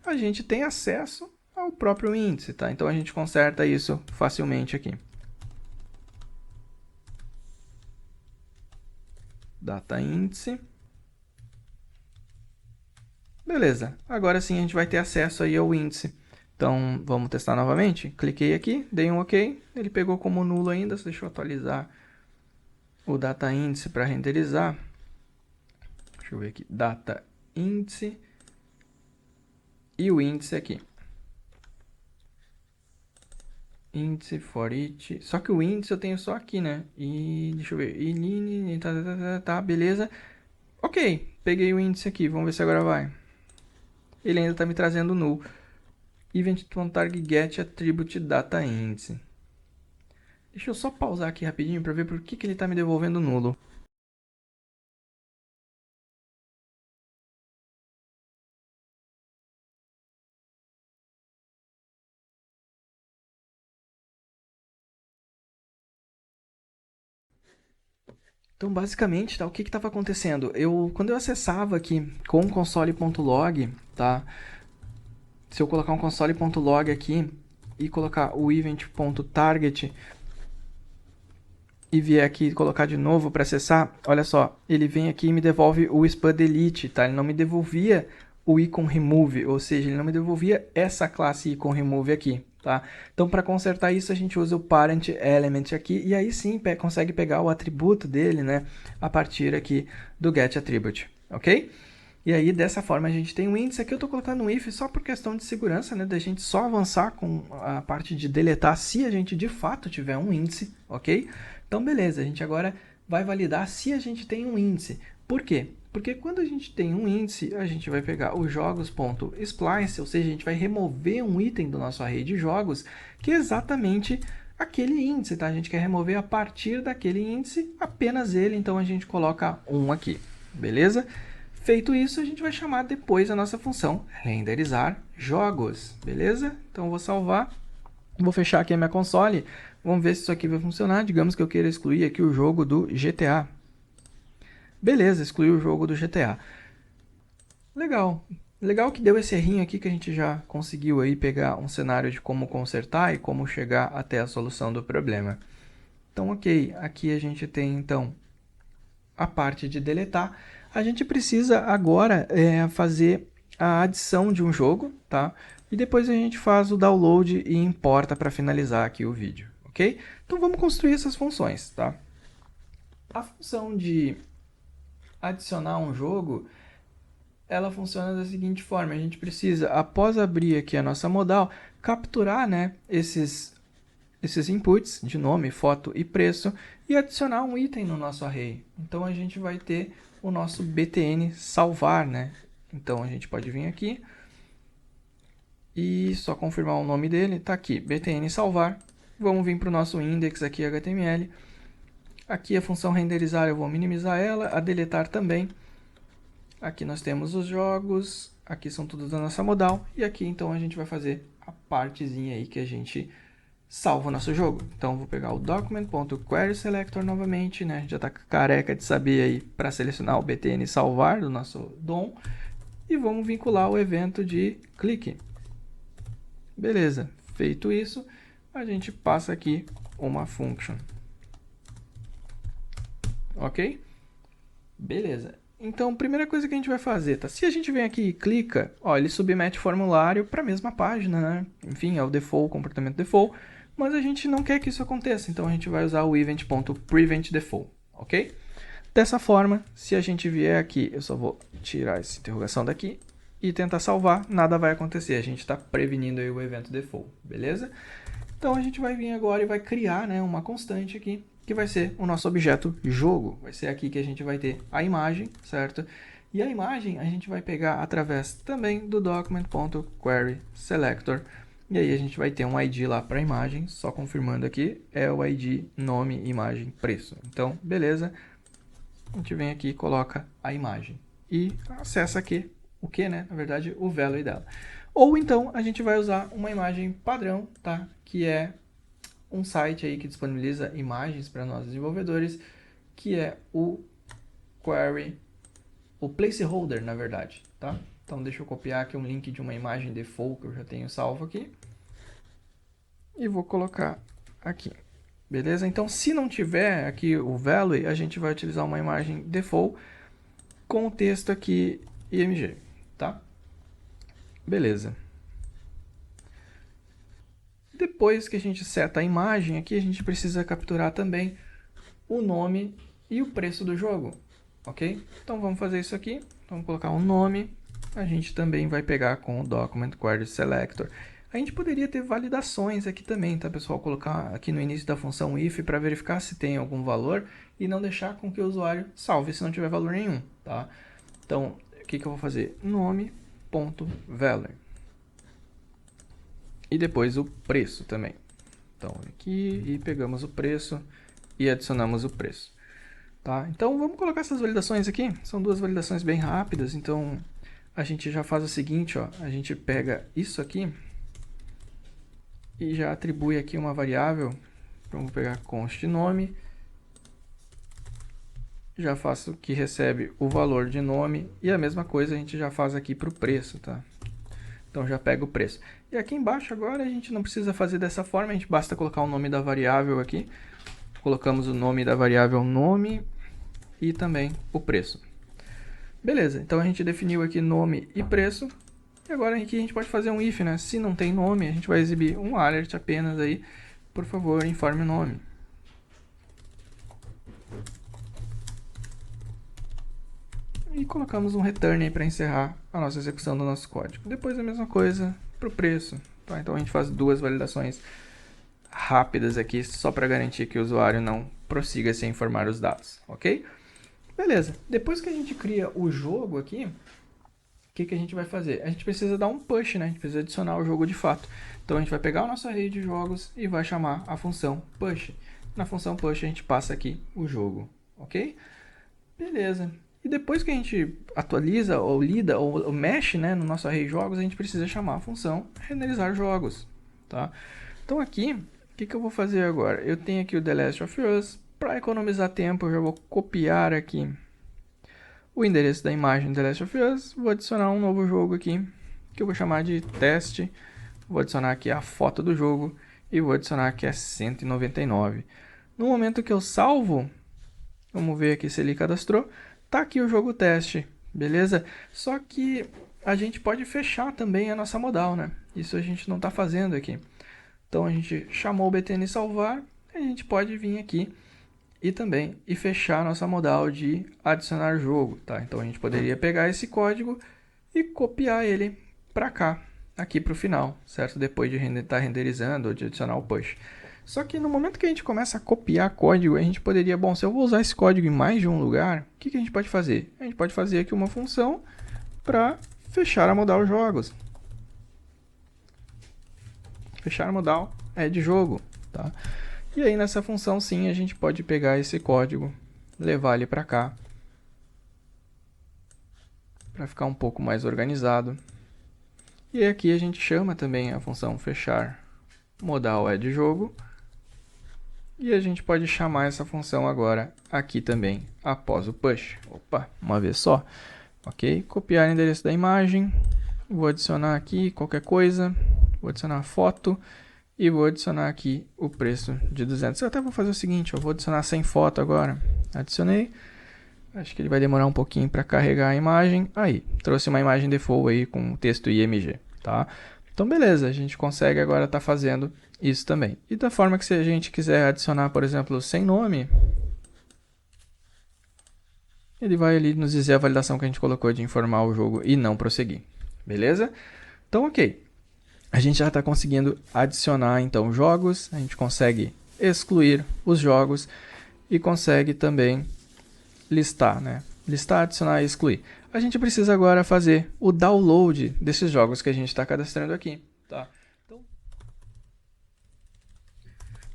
A: a gente tem acesso ao próprio índice, tá? Então a gente conserta isso facilmente aqui. Data índice. Beleza, agora sim a gente vai ter acesso aí ao índice. Então, vamos testar novamente. Cliquei aqui, dei um OK. Ele pegou como nulo ainda. Deixa eu atualizar o data índice para renderizar. Deixa eu ver aqui. Data índice. E o índice aqui. Índice for each. Só que o índice eu tenho só aqui, né? E deixa eu ver. E tá, beleza. Ok, peguei o índice aqui. Vamos ver se agora vai. Ele ainda está me trazendo null. Event.targetAttribute data índice. Deixa eu só pausar aqui rapidinho para ver por que ele está me devolvendo nulo. Então, basicamente, tá, o que estava acontecendo? Quando eu acessava aqui com o console.log, tá? Se eu colocar um console.log aqui e colocar o event.target e vier aqui colocar de novo para acessar, olha só, ele vem aqui e me devolve o span delete, tá? Ele não me devolvia o icon remove, ou seja, ele não me devolvia essa classe icon remove aqui, tá? Então, para consertar isso, a gente usa o parent element aqui, e aí sim consegue pegar o atributo dele, né, a partir aqui do getAttribute, ok? E aí, dessa forma, a gente tem um índice. Aqui eu estou colocando um if só por questão de segurança, né, da gente só avançar com a parte de deletar se a gente de fato tiver um índice, ok? Então, beleza, a gente agora vai validar se a gente tem um índice. Por quê? Porque quando a gente tem um índice, a gente vai pegar o jogos.splice, ou seja, a gente vai remover um item do nosso array de jogos, que é exatamente aquele índice, tá? A gente quer remover a partir daquele índice, apenas ele, então a gente coloca 1 aqui, beleza? Feito isso, a gente vai chamar depois a nossa função renderizar jogos, beleza? Então, eu vou salvar, vou fechar aqui a minha console, vamos ver se isso aqui vai funcionar. Digamos que eu queira excluir aqui o jogo do GTA. Beleza, excluiu o jogo do GTA. Legal. Legal que deu esse errinho aqui que a gente já conseguiu aí pegar um cenário de como consertar e como chegar até a solução do problema. Então, ok, aqui a gente tem então a parte de deletar. A gente precisa agora fazer a adição de um jogo, tá? E depois a gente faz o download e importa para finalizar aqui o vídeo, ok? Então vamos construir essas funções, tá? A função de adicionar um jogo, ela funciona da seguinte forma: a gente precisa, após abrir aqui a nossa modal, capturar, né, esses inputs de nome, foto e preço e adicionar um item no nosso array. Então a gente vai ter o nosso btn salvar, né? Então a gente pode vir aqui e só confirmar o nome dele, está aqui, btn salvar. Vamos vir para o nosso index aqui HTML. Aqui a função renderizar eu vou minimizar ela, a deletar também. Aqui nós temos os jogos, aqui são todos da nossa modal e aqui então a gente vai fazer a partezinha aí que a gente salva o nosso jogo. Então, vou pegar o document.querySelector novamente, né? A gente já está careca de saber aí para selecionar o btn salvar do nosso DOM. e vamos vincular o evento de clique. Beleza, feito isso, a gente passa aqui uma function. Ok? Beleza. Então, primeira coisa que a gente vai fazer, tá? Se a gente vem aqui e clica, ó, ele submete o formulário para a mesma página, né? Enfim, é o default, comportamento default, mas a gente não quer que isso aconteça, então a gente vai usar o event.preventDefault, ok? Dessa forma, se a gente vier aqui, eu só vou tirar essa interrogação daqui e tentar salvar, nada vai acontecer, a gente está prevenindo aí o evento default, beleza? Então a gente vai vir agora e vai criar, né, uma constante aqui, que vai ser o nosso objeto jogo. Vai ser aqui que a gente vai ter a imagem, certo? E a imagem a gente vai pegar através também do document.querySelector. E aí a gente vai ter um ID lá para a imagem, só confirmando aqui, é o ID nome, imagem, preço. Então, beleza, a gente vem aqui e coloca a imagem. E acessa aqui o que, né? Na verdade, o value dela. Ou então a gente vai usar uma imagem padrão, tá? Que é um site aí que disponibiliza imagens para nós desenvolvedores, que é o query, o placeholder, na verdade, tá? Então deixa eu copiar aqui um link de uma imagem default que eu já tenho salvo aqui e vou colocar aqui. Beleza? Então, se não tiver aqui o value, a gente vai utilizar uma imagem default com o texto aqui img, tá? Beleza. Depois que a gente seta a imagem aqui, a gente precisa capturar também o nome e o preço do jogo, ok? Então vamos fazer isso aqui, vamos colocar um nome, a gente também vai pegar com o document query selector. A gente poderia ter validações aqui também, tá pessoal? Colocar aqui no início da função if para verificar se tem algum valor e não deixar com que o usuário salve se não tiver valor nenhum, tá? Então, o que eu vou fazer? Nome.value. E depois o preço também. Então, aqui e pegamos o preço e adicionamos o preço. Tá? Então, vamos colocar essas validações aqui. São duas validações bem rápidas. Então, a gente já faz o seguinte, ó. A gente pega isso aqui e já atribui aqui uma variável. Vamos pegar const nome. Já faço que recebe o valor de nome. E a mesma coisa a gente já faz aqui para o preço, tá? Então, já pega o preço. E aqui embaixo agora a gente não precisa fazer dessa forma. A gente basta colocar o nome da variável aqui. Colocamos o nome da variável nome e também o preço. Beleza, então a gente definiu aqui nome e preço. E agora aqui a gente pode fazer um if, né? Se não tem nome, a gente vai exibir um alert apenas aí. Por favor, informe o nome. E colocamos um return aí para encerrar a nossa execução do nosso código. Depois a mesma coisa para o preço. Tá? Então a gente faz duas validações rápidas aqui, só para garantir que o usuário não prossiga sem informar os dados, ok? Beleza, depois que a gente cria o jogo aqui, o que a gente vai fazer? A gente precisa dar um push, né? A gente precisa adicionar o jogo de fato. Então a gente vai pegar o nosso array de jogos e vai chamar a função push. Na função push a gente passa aqui o jogo, ok? Beleza. E depois que a gente atualiza ou lida ou mexe, né, no nosso array de jogos, a gente precisa chamar a função renderizar jogos, tá? Então aqui, o que eu vou fazer agora? Eu tenho aqui o The Last of Us. Para economizar tempo, eu já vou copiar aqui o endereço da imagem The Last of Us. Vou adicionar um novo jogo aqui, que eu vou chamar de teste. Vou adicionar aqui a foto do jogo e vou adicionar aqui a 199. No momento que eu salvo, vamos ver aqui se ele cadastrou, tá aqui o jogo teste, beleza? Só que a gente pode fechar também a nossa modal, né? Isso a gente não está fazendo aqui. Então a gente chamou o btn salvar, a gente pode vir aqui e fechar a nossa modal de adicionar jogo, tá? Então a gente poderia pegar esse código e copiar ele para cá, aqui para o final, certo? Depois de estar renderizando ou de adicionar o push. Só que no momento que a gente começa a copiar código, a gente poderia, bom, se eu vou usar esse código em mais de um lugar, o que a gente pode fazer? A gente pode fazer aqui uma função para fechar a modal jogos. Fechar a modal é de jogo, tá? E aí nessa função sim a gente pode pegar esse código, levar ele para cá, para ficar um pouco mais organizado. E aqui a gente chama também a função fechar modal é de jogo. E a gente pode chamar essa função agora aqui também após o push. Opa, uma vez só. ok? Copiar o endereço da imagem, vou adicionar aqui qualquer coisa, vou adicionar a foto e vou adicionar aqui o preço de 200. Eu até vou fazer o seguinte, eu vou adicionar sem foto agora. Adicionei, acho que ele vai demorar um pouquinho para carregar a imagem. Aí, trouxe uma imagem default aí com texto IMG, tá? Então, beleza, a gente consegue agora estar fazendo isso também. E da forma que se a gente quiser adicionar, por exemplo, sem nome, ele vai ali nos dizer a validação que a gente colocou de informar o jogo e não prosseguir. Beleza? Então, ok. A gente já está conseguindo adicionar, então, jogos. A gente consegue excluir os jogos e consegue também listar, né? Listar, adicionar e excluir. A gente precisa agora fazer o download desses jogos que a gente está cadastrando aqui, tá? Então,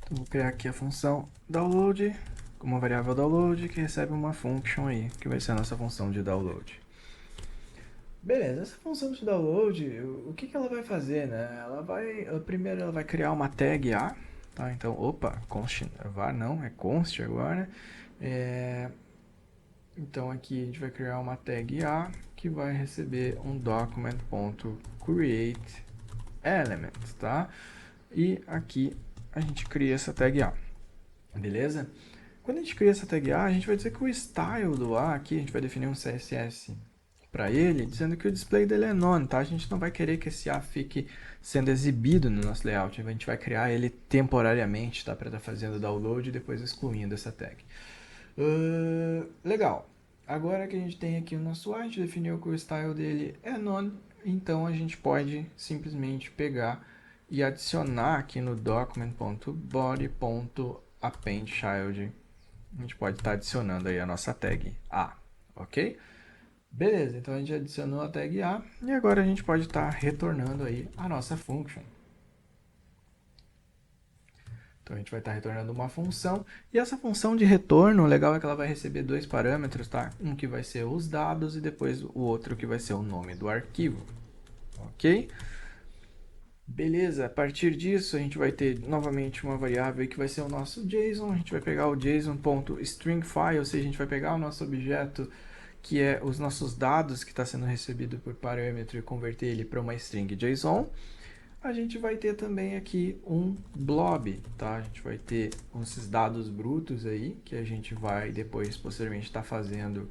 A: vou criar aqui a função download, com uma variável download que recebe uma function aí, que vai ser a nossa função de download. Beleza, essa função de download, o que ela vai fazer, né? Primeiro ela vai criar uma tag A, tá? Então, opa, const var não, é const agora. Então aqui a gente vai criar uma tag A que vai receber um document.createElement, tá? E aqui a gente cria essa tag A, beleza? Quando a gente cria essa tag A, a gente vai dizer que o style do A aqui, a gente vai definir um CSS para ele, dizendo que o display dele é none, tá? A gente não vai querer que esse A fique sendo exibido no nosso layout, a gente vai criar ele temporariamente, tá? Para estar fazendo download e depois excluindo essa tag. Legal. Agora que a gente tem aqui o nosso A, a gente definiu que o style dele é none, então a gente pode simplesmente pegar e adicionar aqui no document.body.appendChild. A gente pode estar adicionando aí a nossa tag A, ok? Beleza, então a gente adicionou a tag A e agora a gente pode estar retornando aí a nossa function. Então a gente vai estar retornando uma função, e essa função de retorno, o legal é que ela vai receber dois parâmetros, tá? Um que vai ser os dados e depois o outro que vai ser o nome do arquivo, ok? Beleza, a partir disso a gente vai ter novamente uma variável que vai ser o nosso JSON, a gente vai pegar o JSON.stringFile, ou seja, a gente vai pegar o nosso objeto que é os nossos dados que está sendo recebido por parâmetro e converter ele para uma string JSON. A gente vai ter também aqui um blob, tá? A gente vai ter esses dados brutos aí, que a gente vai depois, posteriormente, estar fazendo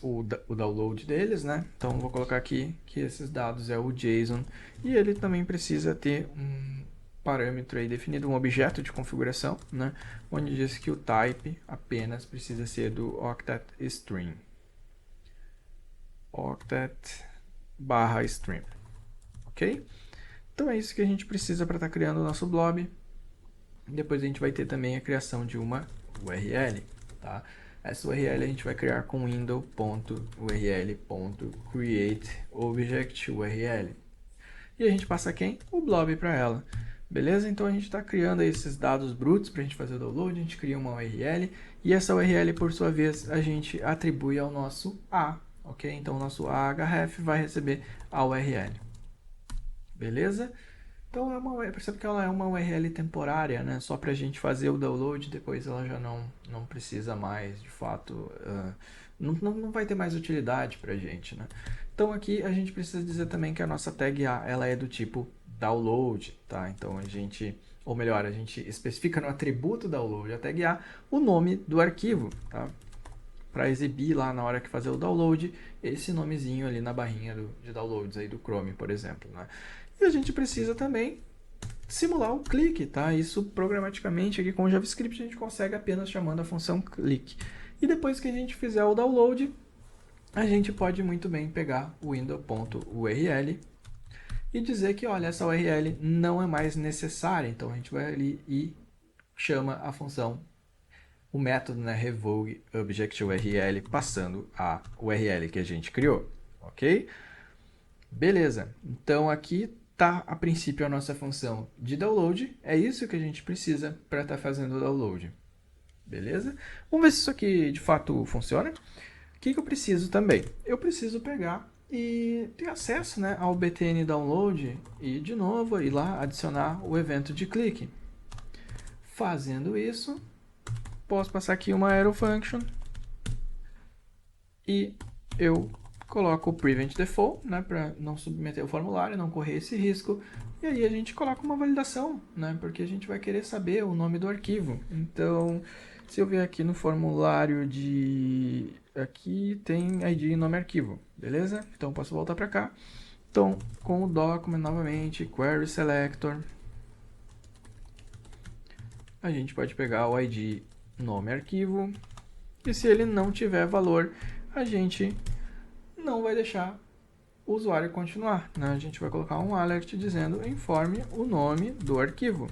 A: o download deles, né? Então, vou colocar aqui que esses dados é o JSON, e ele também precisa ter um parâmetro aí definido, um objeto de configuração, né? Onde diz que o type apenas precisa ser do octet string. Octet/string. Ok? Então é isso que a gente precisa para estar criando o nosso blob. Depois a gente vai ter também a criação de uma URL, tá? Essa URL a gente vai criar com window.url.createObjectURL. E a gente passa quem? O blob para ela. Beleza? Então a gente está criando esses dados brutos para a gente fazer o download, a gente cria uma URL, e essa URL, por sua vez, a gente atribui ao nosso A, ok? Então o nosso ahref vai receber a URL. Beleza? Então percebe que ela é uma URL temporária, né? Só para a gente fazer o download, depois ela já não precisa mais, de fato, não vai ter mais utilidade para a gente, né? Então aqui a gente precisa dizer também que a nossa tag A ela é do tipo download, tá? Então a gente, ou melhor, a gente especifica no atributo download, a tag A, o nome do arquivo, tá? Para exibir lá na hora que fazer o download, esse nomezinho ali na barrinha de downloads aí do Chrome, por exemplo, né? E a gente precisa também simular o clique, tá? Isso programaticamente aqui com o JavaScript a gente consegue apenas chamando a função click. E depois que a gente fizer o download, a gente pode muito bem pegar o window.url e dizer que, olha, essa URL não é mais necessária. Então a gente vai ali e chama a função, o método, né, revoke object URL, passando a URL que a gente criou, ok? Beleza, então aqui tá a princípio a nossa função de download, é isso que a gente precisa para estar fazendo o download, beleza? Vamos ver se isso aqui de fato funciona. O que eu preciso também? Eu preciso pegar e ter acesso, né, ao btn download e de novo ir lá adicionar o evento de clique. Fazendo isso, posso passar aqui uma arrow function e eu coloco o Prevent Default, né, para não submeter o formulário, não correr esse risco. E aí a gente coloca uma validação, né, porque a gente vai querer saber o nome do arquivo. Então, se eu vier aqui no formulário de... Aqui tem ID e nome arquivo, beleza? Então, posso voltar para cá. Então, com o document novamente, query selector, a gente pode pegar o ID, nome arquivo, e se ele não tiver valor, a gente não vai deixar o usuário continuar, né? A gente vai colocar um alert dizendo informe o nome do arquivo.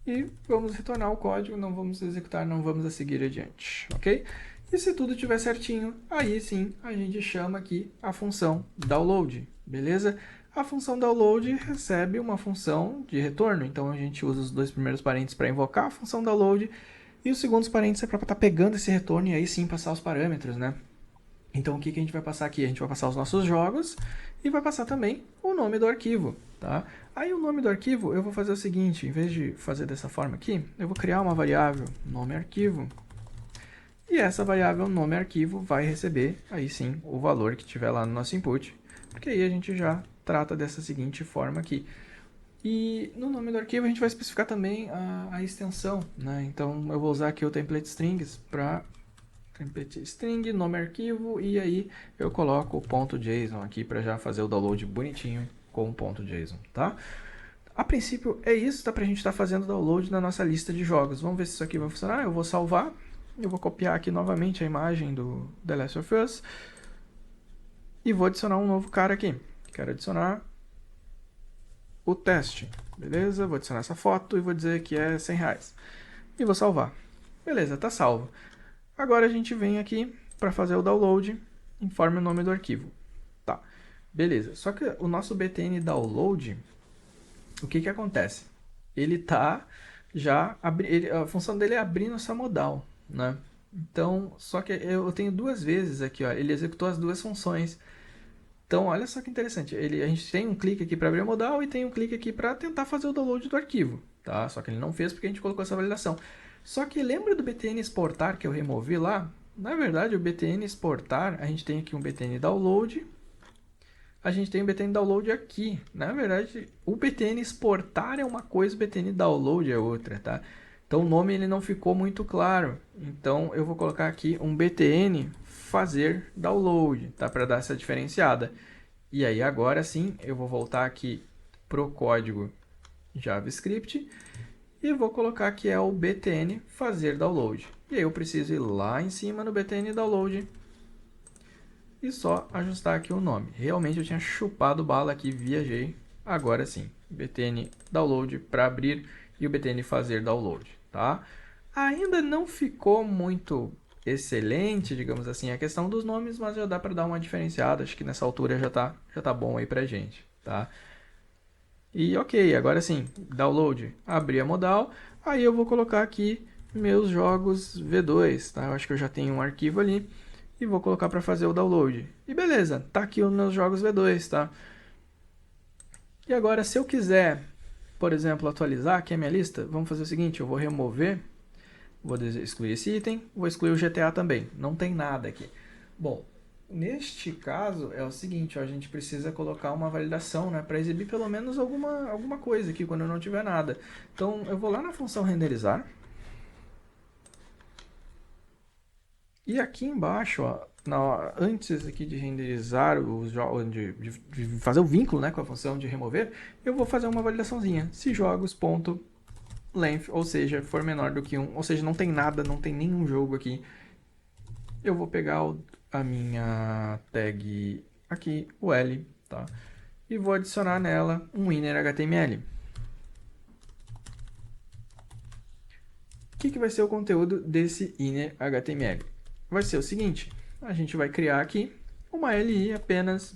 A: E vamos retornar o código, não vamos executar, não vamos seguir adiante, ok? E se tudo estiver certinho, aí sim a gente chama aqui a função download, beleza? A função download recebe uma função de retorno, então a gente usa os dois primeiros parênteses para invocar a função download e os segundos parênteses é para estar pegando esse retorno e aí sim passar os parâmetros, né? Então o que a gente vai passar aqui? A gente vai passar os nossos jogos e vai passar também o nome do arquivo, tá? Aí o nome do arquivo eu vou fazer o seguinte, em vez de fazer dessa forma aqui, eu vou criar uma variável nome arquivo. E essa variável nome arquivo vai receber aí sim o valor que tiver lá no nosso input, porque aí a gente já trata dessa seguinte forma aqui. E no nome do arquivo a gente vai especificar também a extensão, né? Então eu vou usar aqui o template strings para template string, nome arquivo, e aí eu coloco o ponto .json aqui para já fazer o download bonitinho com o ponto .json, tá? A princípio é isso, tá? Pra gente estar fazendo download na nossa lista de jogos. Vamos ver se isso aqui vai funcionar. Eu vou salvar, eu vou copiar aqui novamente a imagem do The Last of Us e vou adicionar um novo cara aqui. Quero adicionar o teste, beleza? Vou adicionar essa foto e vou dizer que é R$100 e vou salvar. Beleza, tá salvo. Agora a gente vem aqui para fazer o download, informe o nome do arquivo. Tá, beleza. Só que o nosso btn download, o que acontece? Ele tá já... a função dele é abrir nossa modal, né? Então, só que eu tenho duas vezes aqui, ó, ele executou as duas funções. Então, olha só que interessante. A gente tem um clique aqui para abrir a modal e tem um clique aqui para tentar fazer o download do arquivo, tá? Só que ele não fez porque a gente colocou essa validação. Só que lembra do btn exportar que eu removi lá? Na verdade, o btn exportar, a gente tem aqui um btn download, a gente tem o btn download aqui. Na verdade, o btn exportar é uma coisa, o btn download é outra, tá? Então o nome ele não ficou muito claro. Então eu vou colocar aqui um btn fazer download, tá? Para dar essa diferenciada. E aí agora sim, eu vou voltar aqui pro código JavaScript e vou colocar que é o btn fazer download. E aí eu preciso ir lá em cima no btn download e só ajustar aqui o nome. Realmente eu tinha chupado bala aqui, viajei. Agora sim, btn download para abrir e o btn fazer download, tá? Ainda não ficou muito excelente, digamos assim, a questão dos nomes, mas já dá para dar uma diferenciada. Acho que nessa altura já tá bom aí pra gente, tá? E ok, agora sim, download, abrir a modal, aí eu vou colocar aqui meus jogos V2, tá? Eu acho que eu já tenho um arquivo ali e vou colocar para fazer o download. E beleza, tá aqui os meus jogos V2, tá? E agora, se eu quiser, por exemplo, atualizar aqui a minha lista, vamos fazer o seguinte, eu vou remover, vou excluir esse item, vou excluir o GTA também, não tem nada aqui. Bom, neste caso é o seguinte, ó, a gente precisa colocar uma validação, né, para exibir pelo menos alguma coisa aqui quando não tiver nada. Então eu vou lá na função renderizar. E aqui embaixo, ó, antes aqui de renderizar os jogos, de fazer o vínculo, né, com a função de remover, eu vou fazer uma validaçãozinha. Se jogos.length, ou seja, for menor do que 1, ou seja, não tem nada, não tem nenhum jogo aqui, eu vou pegar a minha tag aqui, o L, tá? E vou adicionar nela um inner HTML. O que vai ser o conteúdo desse inner HTML? Vai ser o seguinte, a gente vai criar aqui uma LI apenas,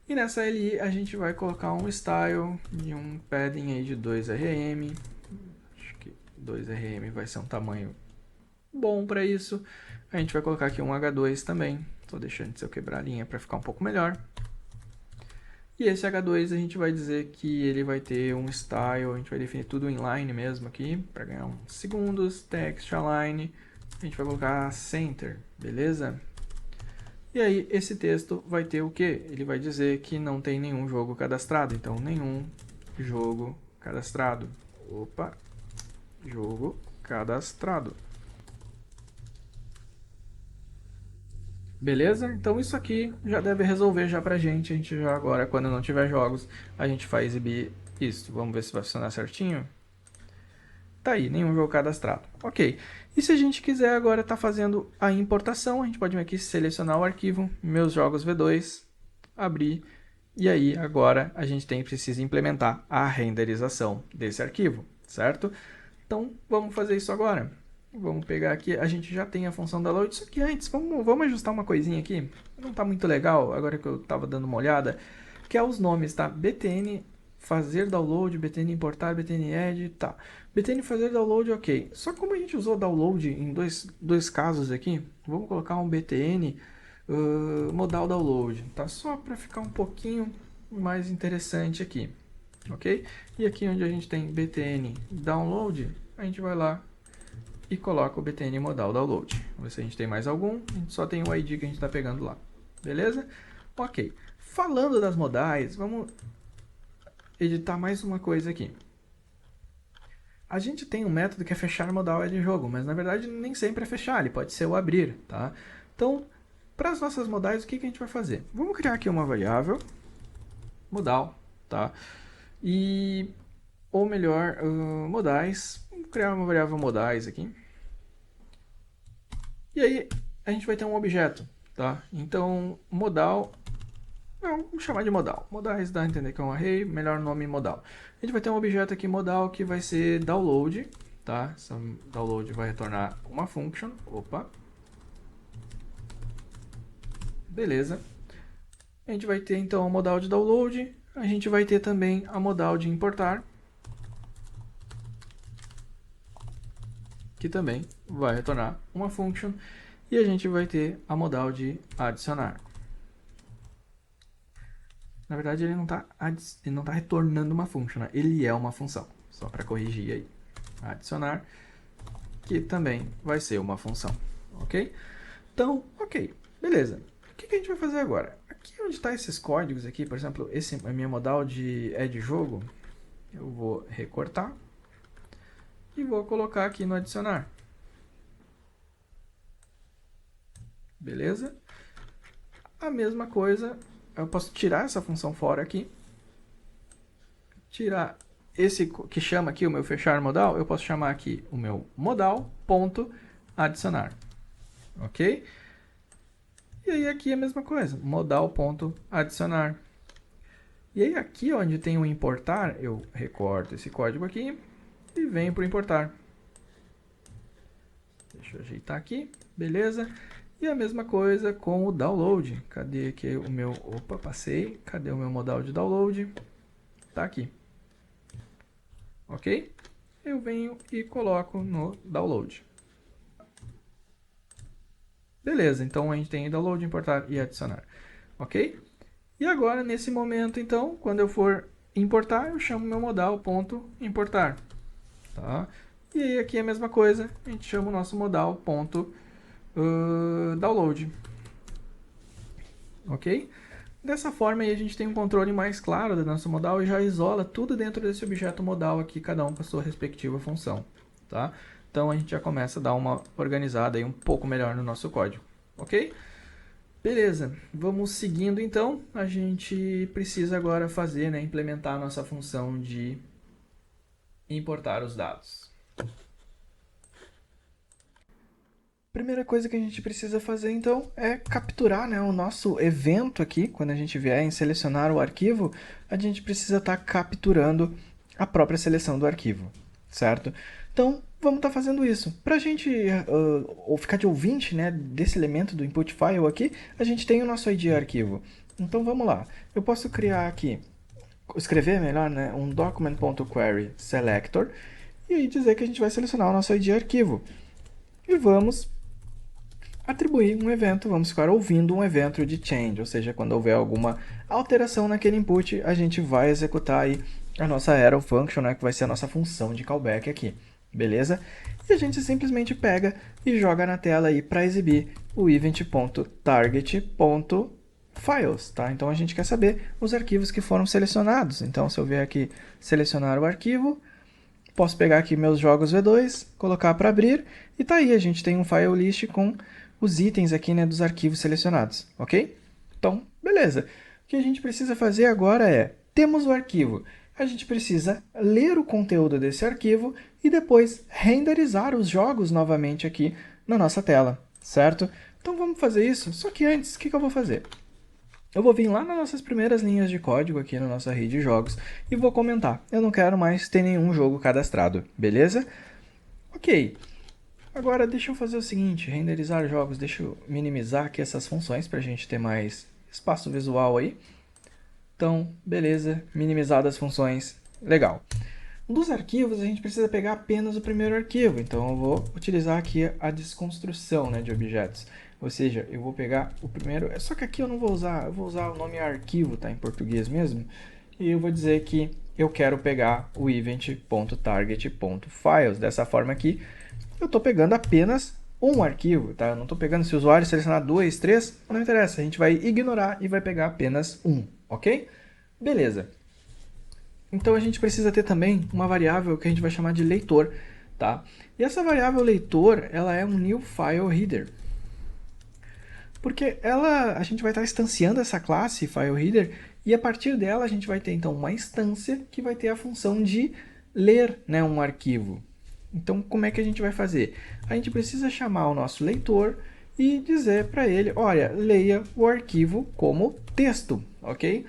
A: e nessa LI a gente vai colocar um style e um padding aí de 2rm, acho que 2rm vai ser um tamanho bom para isso. A gente vai colocar aqui um H2 também, estou deixando de eu quebrar a linha para ficar um pouco melhor. E esse H2 a gente vai dizer que ele vai ter um style, a gente vai definir tudo inline mesmo aqui, para ganhar uns segundos, text align, A gente vai colocar center, beleza? E aí, esse texto vai ter o quê? Ele vai dizer que não tem nenhum jogo cadastrado. Então, nenhum jogo cadastrado. Opa, jogo cadastrado. Beleza? Então isso aqui já deve resolver já pra gente. A gente já agora, quando não tiver jogos, a gente vai exibir isso. Vamos ver se vai funcionar certinho. Tá aí, nenhum jogo cadastrado. Ok. E se a gente quiser agora estar fazendo a importação, a gente pode vir aqui selecionar o arquivo, meus jogos V2, abrir, e aí agora a gente precisa implementar a renderização desse arquivo, certo? Então vamos fazer isso agora. Vamos pegar aqui, a gente já tem a função da load, só que antes, vamos ajustar uma coisinha aqui. Não está muito legal, agora que eu estava dando uma olhada, que é os nomes, tá? btn fazer download, btn importar, btn add, tá. btn fazer download, ok. Só que como a gente usou download em dois casos aqui, vamos colocar um btn modal download, tá? Só para ficar um pouquinho mais interessante aqui, ok? E aqui onde a gente tem btn download, a gente vai lá e coloca o btn modal download. Vamos ver se a gente tem mais algum. A gente só tem o ID que a gente está pegando lá. Beleza? Ok. Falando das modais, vamos editar mais uma coisa aqui. A gente tem um método que é fechar modal de jogo, mas na verdade nem sempre é fechar, ele pode ser o abrir, tá? Então, para as nossas modais, o que a gente vai fazer? Vamos criar aqui uma variável modal, tá? Ou melhor, modais. Vamos criar uma variável modais aqui. E aí a gente vai ter um objeto, tá? Então, modal, vamos chamar de modal. Modais dá a entender que é um array, melhor nome modal. A gente vai ter um objeto aqui modal que vai ser download, tá? Esse download vai retornar uma function. Opa. Beleza. A gente vai ter então a modal de download. A gente vai ter também a modal de importar, que também vai retornar uma function. E a gente vai ter a modal de adicionar. Na verdade, ele não está retornando uma function, né? Ele é uma função. Só para corrigir aí. Adicionar, que também vai ser uma função. Ok? Então, ok. Beleza. O que a gente vai fazer agora? Aqui onde está esses códigos aqui, por exemplo, esse é a minha modal de jogo. Eu vou recortar e vou colocar aqui no adicionar. Beleza? A mesma coisa, eu posso tirar essa função fora aqui. Tirar esse que chama aqui o meu fechar modal, eu posso chamar aqui o meu modal.adicionar. Ok? E aí aqui é a mesma coisa, modal.adicionar. E aí aqui onde tem o importar, eu recorto esse código aqui e venho para o importar. Deixa eu ajeitar aqui, beleza? E a mesma coisa com o download. Cadê aqui o meu... Opa, passei. Cadê o meu modal de download? Tá aqui. Ok? Eu venho e coloco no download. Beleza, então a gente tem download, importar e adicionar. Ok? E agora, nesse momento, então, quando eu for importar, eu chamo meu modal.importar. Tá? E aí aqui é a mesma coisa, a gente chama o nosso modal.download. Ok? Dessa forma aí a gente tem um controle mais claro da nossa modal e já isola tudo dentro desse objeto modal aqui, cada um com a sua respectiva função. Tá? Então a gente já começa a dar uma organizada aí um pouco melhor no nosso código. Ok? Beleza, vamos seguindo então. A gente precisa agora fazer, né, implementar a nossa função de importar os dados. Primeira coisa que a gente precisa fazer, então, é capturar, né, o nosso evento aqui. Quando a gente vier em selecionar o arquivo, a gente precisa estar capturando a própria seleção do arquivo, certo? Então, vamos estar fazendo isso. Para a gente ou ficar de ouvinte, né, desse elemento do input file aqui, a gente tem o nosso ID arquivo. Então, vamos lá. Eu posso criar aqui, escrever melhor, né, um document.query selector e aí dizer que a gente vai selecionar o nosso ID arquivo. E vamos atribuir um evento, vamos ficar ouvindo um evento de change, ou seja, quando houver alguma alteração naquele input, a gente vai executar aí a nossa arrow function, né, que vai ser a nossa função de callback aqui. beleza? E a gente simplesmente pega e joga na tela aí para exibir o event.target.files, tá? Então a gente quer saber os arquivos que foram selecionados. Então se eu vier aqui selecionar o arquivo, posso pegar aqui meus jogos V2, colocar para abrir e tá aí, a gente tem um file list com os itens aqui, né, dos arquivos selecionados, ok? Então, beleza. O que a gente precisa fazer agora é, temos o arquivo, a gente precisa ler o conteúdo desse arquivo e depois renderizar os jogos novamente aqui na nossa tela, certo? Então vamos fazer isso, só que antes, o que eu vou fazer? Eu vou vir lá nas nossas primeiras linhas de código aqui na nossa rede de jogos e vou comentar. Eu não quero mais ter nenhum jogo cadastrado, beleza? Ok. Agora deixa eu fazer o seguinte, renderizar jogos, deixa eu minimizar aqui essas funções para a gente ter mais espaço visual aí. Então, beleza, minimizadas as funções, legal. Dos arquivos, a gente precisa pegar apenas o primeiro arquivo, então eu vou utilizar aqui a desconstrução, né, de objetos. Ou seja, eu vou pegar o primeiro, só que aqui eu não vou usar, eu vou usar o nome arquivo, tá, em português mesmo, e eu vou dizer que eu quero pegar o event.target.files. Dessa forma aqui, eu estou pegando apenas um arquivo, tá? Eu não estou pegando, se o usuário selecionar 2, 3, não interessa, a gente vai ignorar e vai pegar apenas um, ok? Beleza. Então a gente precisa ter também uma variável que a gente vai chamar de leitor, tá? E essa variável leitor, ela é um new file reader. Porque a gente vai estar instanciando essa classe file reader e a partir dela a gente vai ter então uma instância que vai ter a função de ler, né, um arquivo. Então como é que a gente vai fazer? A gente precisa chamar o nosso leitor e dizer para ele, olha, leia o arquivo como texto, ok?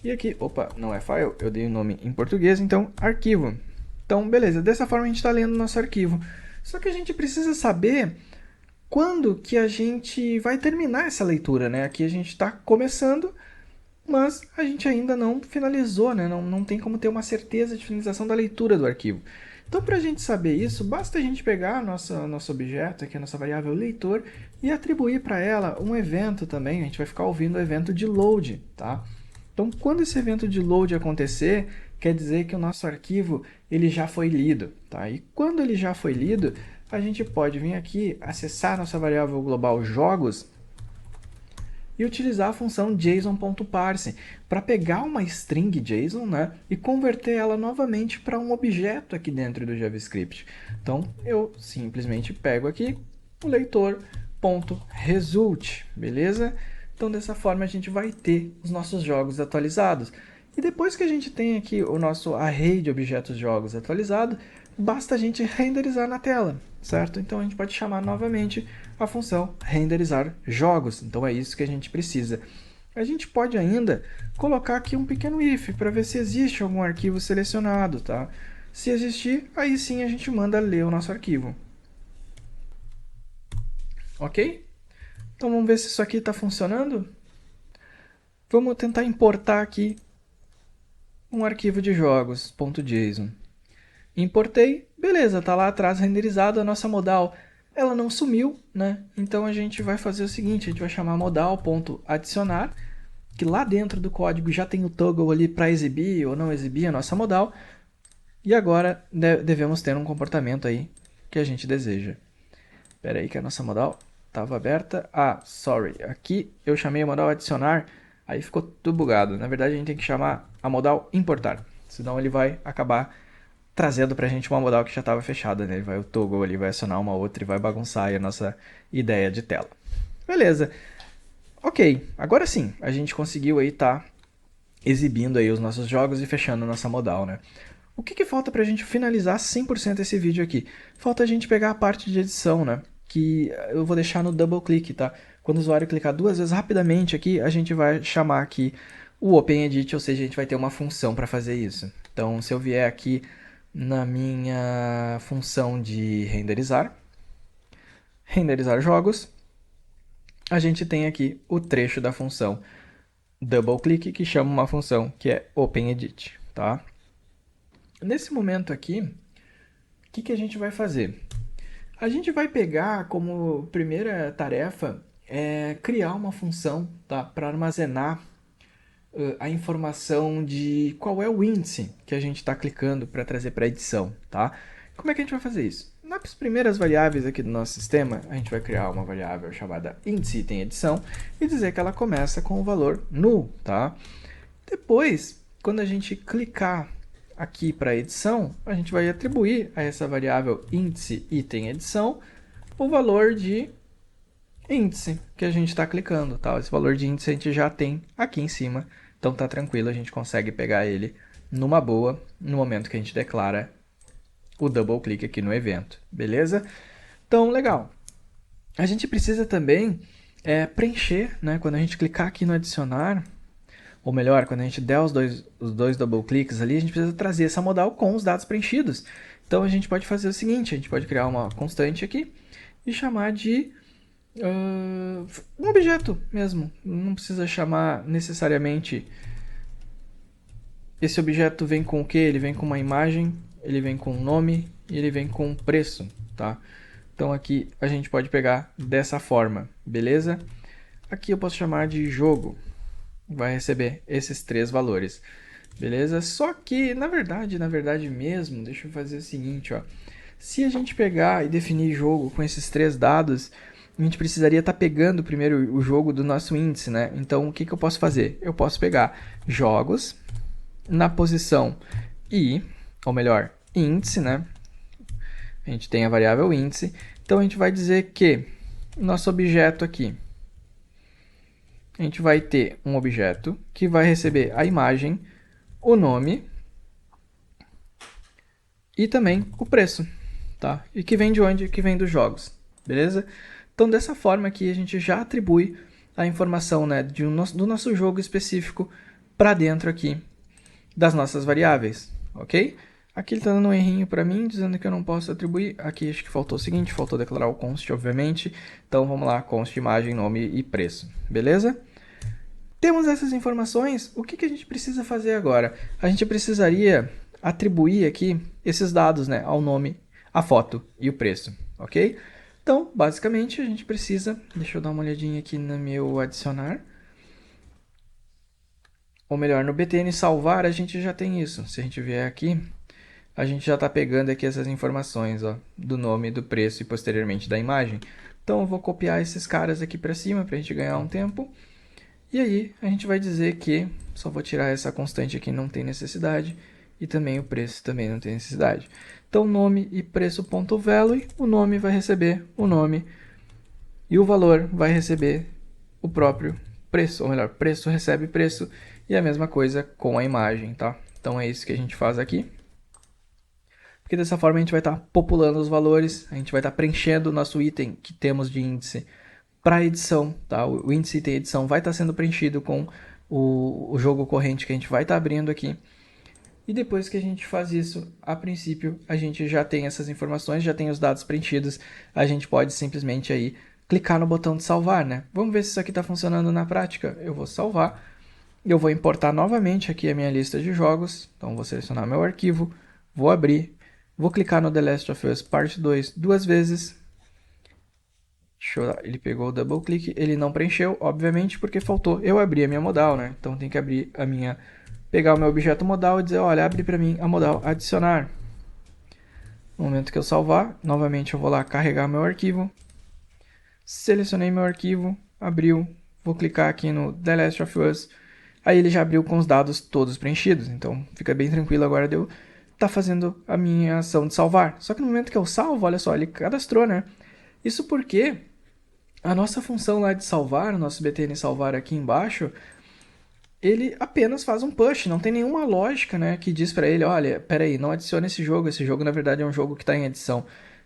A: E aqui, opa, não é file, eu dei o nome em português, então arquivo. Então, beleza, dessa forma a gente está lendo o nosso arquivo. Só que a gente precisa saber quando que a gente vai terminar essa leitura, né? Aqui a gente está começando, mas a gente ainda não finalizou, né? Não tem como ter uma certeza de finalização da leitura do arquivo. Então, para a gente saber isso, basta a gente pegar nosso objeto, aqui a nossa variável leitor, e atribuir para ela um evento também. A gente vai ficar ouvindo o evento de load, tá? Então, quando esse evento de load acontecer, quer dizer que o nosso arquivo ele já foi lido, tá? E quando ele já foi lido, a gente pode vir aqui, acessar nossa variável global jogos e utilizar a função JSON.parse para pegar uma string JSON, né, e converter ela novamente para um objeto aqui dentro do JavaScript. Então, eu simplesmente pego aqui o leitor.result, beleza? Então, dessa forma, a gente vai ter os nossos jogos atualizados. E depois que a gente tem aqui o nosso array de objetos jogos atualizado, basta a gente renderizar na tela, certo? Então a gente pode chamar novamente a função renderizar jogos. Então é isso que a gente precisa. A gente pode ainda colocar aqui um pequeno if para ver se existe algum arquivo selecionado, tá? Se existir, aí sim a gente manda ler o nosso arquivo. Ok? Então vamos ver se isso aqui está funcionando. Vamos tentar importar aqui um arquivo de jogos.json. Importei, beleza, tá lá atrás renderizado a nossa modal. Ela não sumiu, né? Então a gente vai fazer o seguinte, a gente vai chamar modal.adicionar, que lá dentro do código já tem o toggle ali para exibir ou não exibir a nossa modal. E agora devemos ter um comportamento aí que a gente deseja. Espera aí que a nossa modal estava aberta. Ah, sorry. Aqui eu chamei a modal adicionar, aí ficou tudo bugado. Na verdade a gente tem que chamar a modal importar, senão ele vai acabar trazendo pra gente uma modal que já estava fechada, né? Ele vai o toggle ali, vai acionar uma outra e vai bagunçar aí a nossa ideia de tela. Beleza. Ok, agora sim, a gente conseguiu aí tá exibindo aí os nossos jogos e fechando a nossa modal, né? O que falta pra gente finalizar 100% esse vídeo aqui? Falta a gente pegar a parte de edição, né? Que eu vou deixar no double click, tá? Quando o usuário clicar duas vezes rapidamente aqui, a gente vai chamar aqui o OpenEdit, ou seja, a gente vai ter uma função para fazer isso. Então, se eu vier aqui na minha função de renderizar jogos, a gente tem aqui o trecho da função double click que chama uma função que é OpenEdit, tá? Nesse momento aqui, o que a gente vai fazer? A gente vai pegar como primeira tarefa criar uma função, tá, para armazenar a informação de qual é o índice que a gente está clicando para trazer para a edição, tá? Como é que a gente vai fazer isso? Nas primeiras variáveis aqui do nosso sistema, a gente vai criar uma variável chamada índice item edição e dizer que ela começa com o valor null, tá? Depois, quando a gente clicar aqui para edição, a gente vai atribuir a essa variável índice item edição o valor de índice que a gente está clicando, tá? Esse valor de índice a gente já tem aqui em cima, então tá tranquilo, a gente consegue pegar ele numa boa no momento que a gente declara o double click aqui no evento, beleza? Então, legal. A gente precisa também preencher, né? Quando a gente clicar aqui no adicionar, ou melhor, quando a gente der os dois double clicks ali, a gente precisa trazer essa modal com os dados preenchidos. Então a gente pode fazer o seguinte, a gente pode criar uma constante aqui e chamar de um objeto mesmo. Não precisa chamar necessariamente... Esse objeto vem com o quê? Ele vem com uma imagem, ele vem com um nome e ele vem com um preço, tá? Então aqui a gente pode pegar dessa forma, beleza? Aqui eu posso chamar de jogo. Vai receber esses 3 valores, beleza? Só que, na verdade mesmo, deixa eu fazer o seguinte, ó. Se a gente pegar e definir jogo com esses 3 dados, a gente precisaria estar pegando primeiro o jogo do nosso índice, né? Então, o que eu posso fazer? Eu posso pegar jogos na posição i, ou melhor, índice, né? A gente tem a variável índice. Então, a gente vai dizer que nosso objeto aqui, a gente vai ter um objeto que vai receber a imagem, o nome e também o preço, tá? E que vem de onde? Que vem dos jogos, beleza? Então, dessa forma aqui, a gente já atribui a informação, né, do nosso jogo específico para dentro aqui das nossas variáveis, ok? Aqui ele está dando um errinho para mim, dizendo que eu não posso atribuir. Aqui acho que faltou o seguinte, faltou declarar o const, obviamente. Então, vamos lá, const, imagem, nome e preço, beleza? Temos essas informações, o que a gente precisa fazer agora? A gente precisaria atribuir aqui esses dados, né, ao nome, a foto e o preço, ok? Então, basicamente, a gente precisa... Deixa eu dar uma olhadinha aqui no meu adicionar. Ou melhor, no btn salvar a gente já tem isso. Se a gente vier aqui, a gente já está pegando aqui essas informações, ó, do nome, do preço e posteriormente da imagem. Então, eu vou copiar esses caras aqui para cima para a gente ganhar um tempo. E aí, a gente vai dizer que, só vou tirar essa constante aqui, não tem necessidade, e também o preço também não tem necessidade. Então, nome e preço.value, o nome vai receber o nome, e o valor vai receber o próprio preço, ou melhor, preço recebe preço, e a mesma coisa com a imagem, tá? Então, é isso que a gente faz aqui. Porque dessa forma a gente vai estar populando os valores, a gente vai estar preenchendo o nosso item que temos de índice para edição, tá? O índice item edição vai estar sendo preenchido com o jogo corrente que a gente vai estar abrindo aqui. E depois que a gente faz isso, a princípio, a gente já tem essas informações, já tem os dados preenchidos, a gente pode simplesmente aí clicar no botão de salvar, né? Vamos ver se isso aqui está funcionando na prática. Eu vou salvar, eu vou importar novamente aqui a minha lista de jogos, então vou selecionar meu arquivo, vou abrir, vou clicar no The Last of Us Part 2 duas vezes. Ele pegou o double click, ele não preencheu, obviamente, porque faltou eu abrir a minha modal, né? Então tem que abrir a minha, pegar o meu objeto modal e dizer, olha, abre para mim a modal adicionar. No momento que eu salvar, novamente eu vou lá carregar meu arquivo. Selecionei meu arquivo, abriu, vou clicar aqui no The Last of Us. Aí ele já abriu com os dados todos preenchidos, então fica bem tranquilo agora de eu estar fazendo a minha ação de salvar. Só que no momento que eu salvo, olha só, ele cadastrou, né? Isso porque a nossa função lá de salvar, o nosso btn salvar aqui embaixo, ele apenas faz um push, não tem nenhuma lógica, né, que diz para ele, olha, peraí, não adicione esse jogo na verdade é um jogo que está em edição.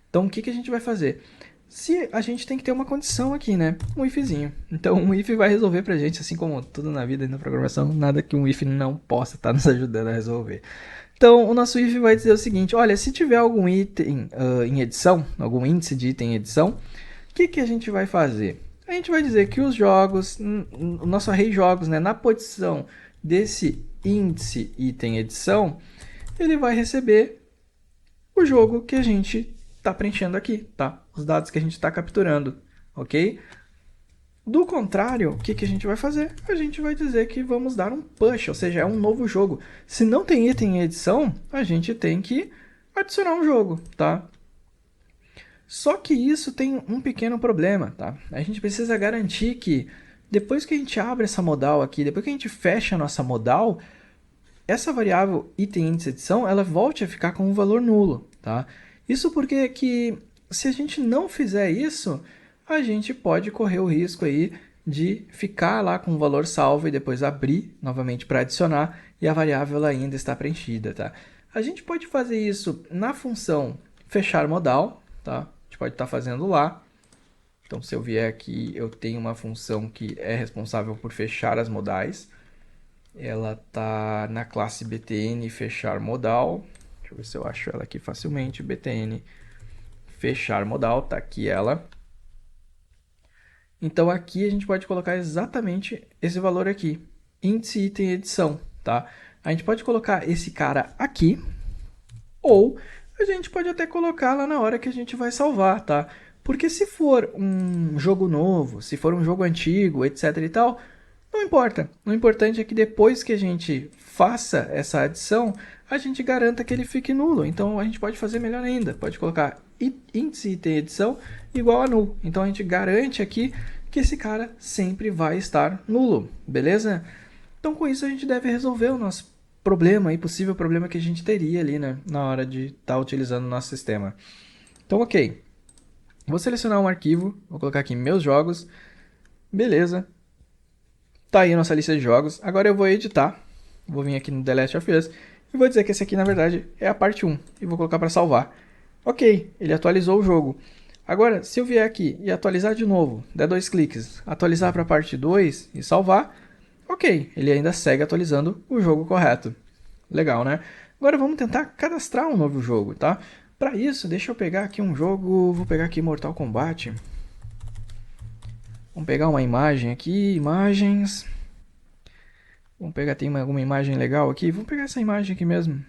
A: Então o que a gente vai fazer? Se a gente tem que ter uma condição aqui, né, um ifzinho. Então um if vai resolver pra gente, assim como tudo na vida e na programação, nada que um if não possa estar nos ajudando a resolver. Então, o nosso if vai dizer o seguinte, olha, se tiver algum item em edição, algum índice de item em edição, o que a gente vai fazer? A gente vai dizer que os jogos, o nosso array jogos, né, na posição desse índice item edição, ele vai receber o jogo que a gente está preenchendo aqui, tá? Os dados que a gente está capturando, ok? Do contrário, o que a gente vai fazer? A gente vai dizer que vamos dar um push, ou seja, é um novo jogo. Se não tem item em edição, a gente tem que adicionar um jogo, tá? Só que isso tem um pequeno problema, tá? A gente precisa garantir que depois que a gente abre essa modal aqui, depois que a gente fecha a nossa modal, essa variável item índice edição, ela volte a ficar com um valor nulo, tá? Isso porque que se a gente não fizer isso, a gente pode correr o risco aí de ficar lá com o valor salvo e depois abrir novamente para adicionar e a variável ainda está preenchida, tá? A gente pode fazer isso na função fechar modal, tá? A gente pode estar fazendo lá. Então, se eu vier aqui, eu tenho uma função que é responsável por fechar as modais. Ela tá na classe btn fechar modal. Deixa eu ver se eu acho ela aqui facilmente. btn fechar modal, tá aqui ela. Então aqui a gente pode colocar exatamente esse valor aqui, índice item edição, tá? A gente pode colocar esse cara aqui, ou a gente pode até colocar lá na hora que a gente vai salvar, tá? Porque se for um jogo novo, se for um jogo antigo, etc e tal, não importa. O importante é que depois que a gente faça essa adição, a gente garanta que ele fique nulo. Então a gente pode fazer melhor ainda. Pode colocar índice item edição igual a null. Então a gente garante aqui que esse cara sempre vai estar nulo, beleza? Então com isso a gente deve resolver o nosso problema e possível problema que a gente teria ali, né, na hora de estar utilizando o nosso sistema. Então ok, vou selecionar um arquivo, vou colocar aqui meus jogos, beleza. Tá aí a nossa lista de jogos. Agora eu vou editar. Vou vir aqui no The Last of Us e vou dizer que esse aqui, na verdade, é a parte 1. E vou colocar para salvar. Ok, ele atualizou o jogo. Agora, se eu vier aqui e atualizar de novo, der 2 cliques, atualizar para a parte 2 e salvar, ok, ele ainda segue atualizando o jogo correto. Legal, né? Agora vamos tentar cadastrar um novo jogo, tá? Para isso, deixa eu pegar aqui um jogo, vou pegar aqui Mortal Kombat. Vamos pegar uma imagem aqui, imagens. Vamos pegar, tem alguma imagem legal aqui? Vamos pegar essa imagem aqui mesmo.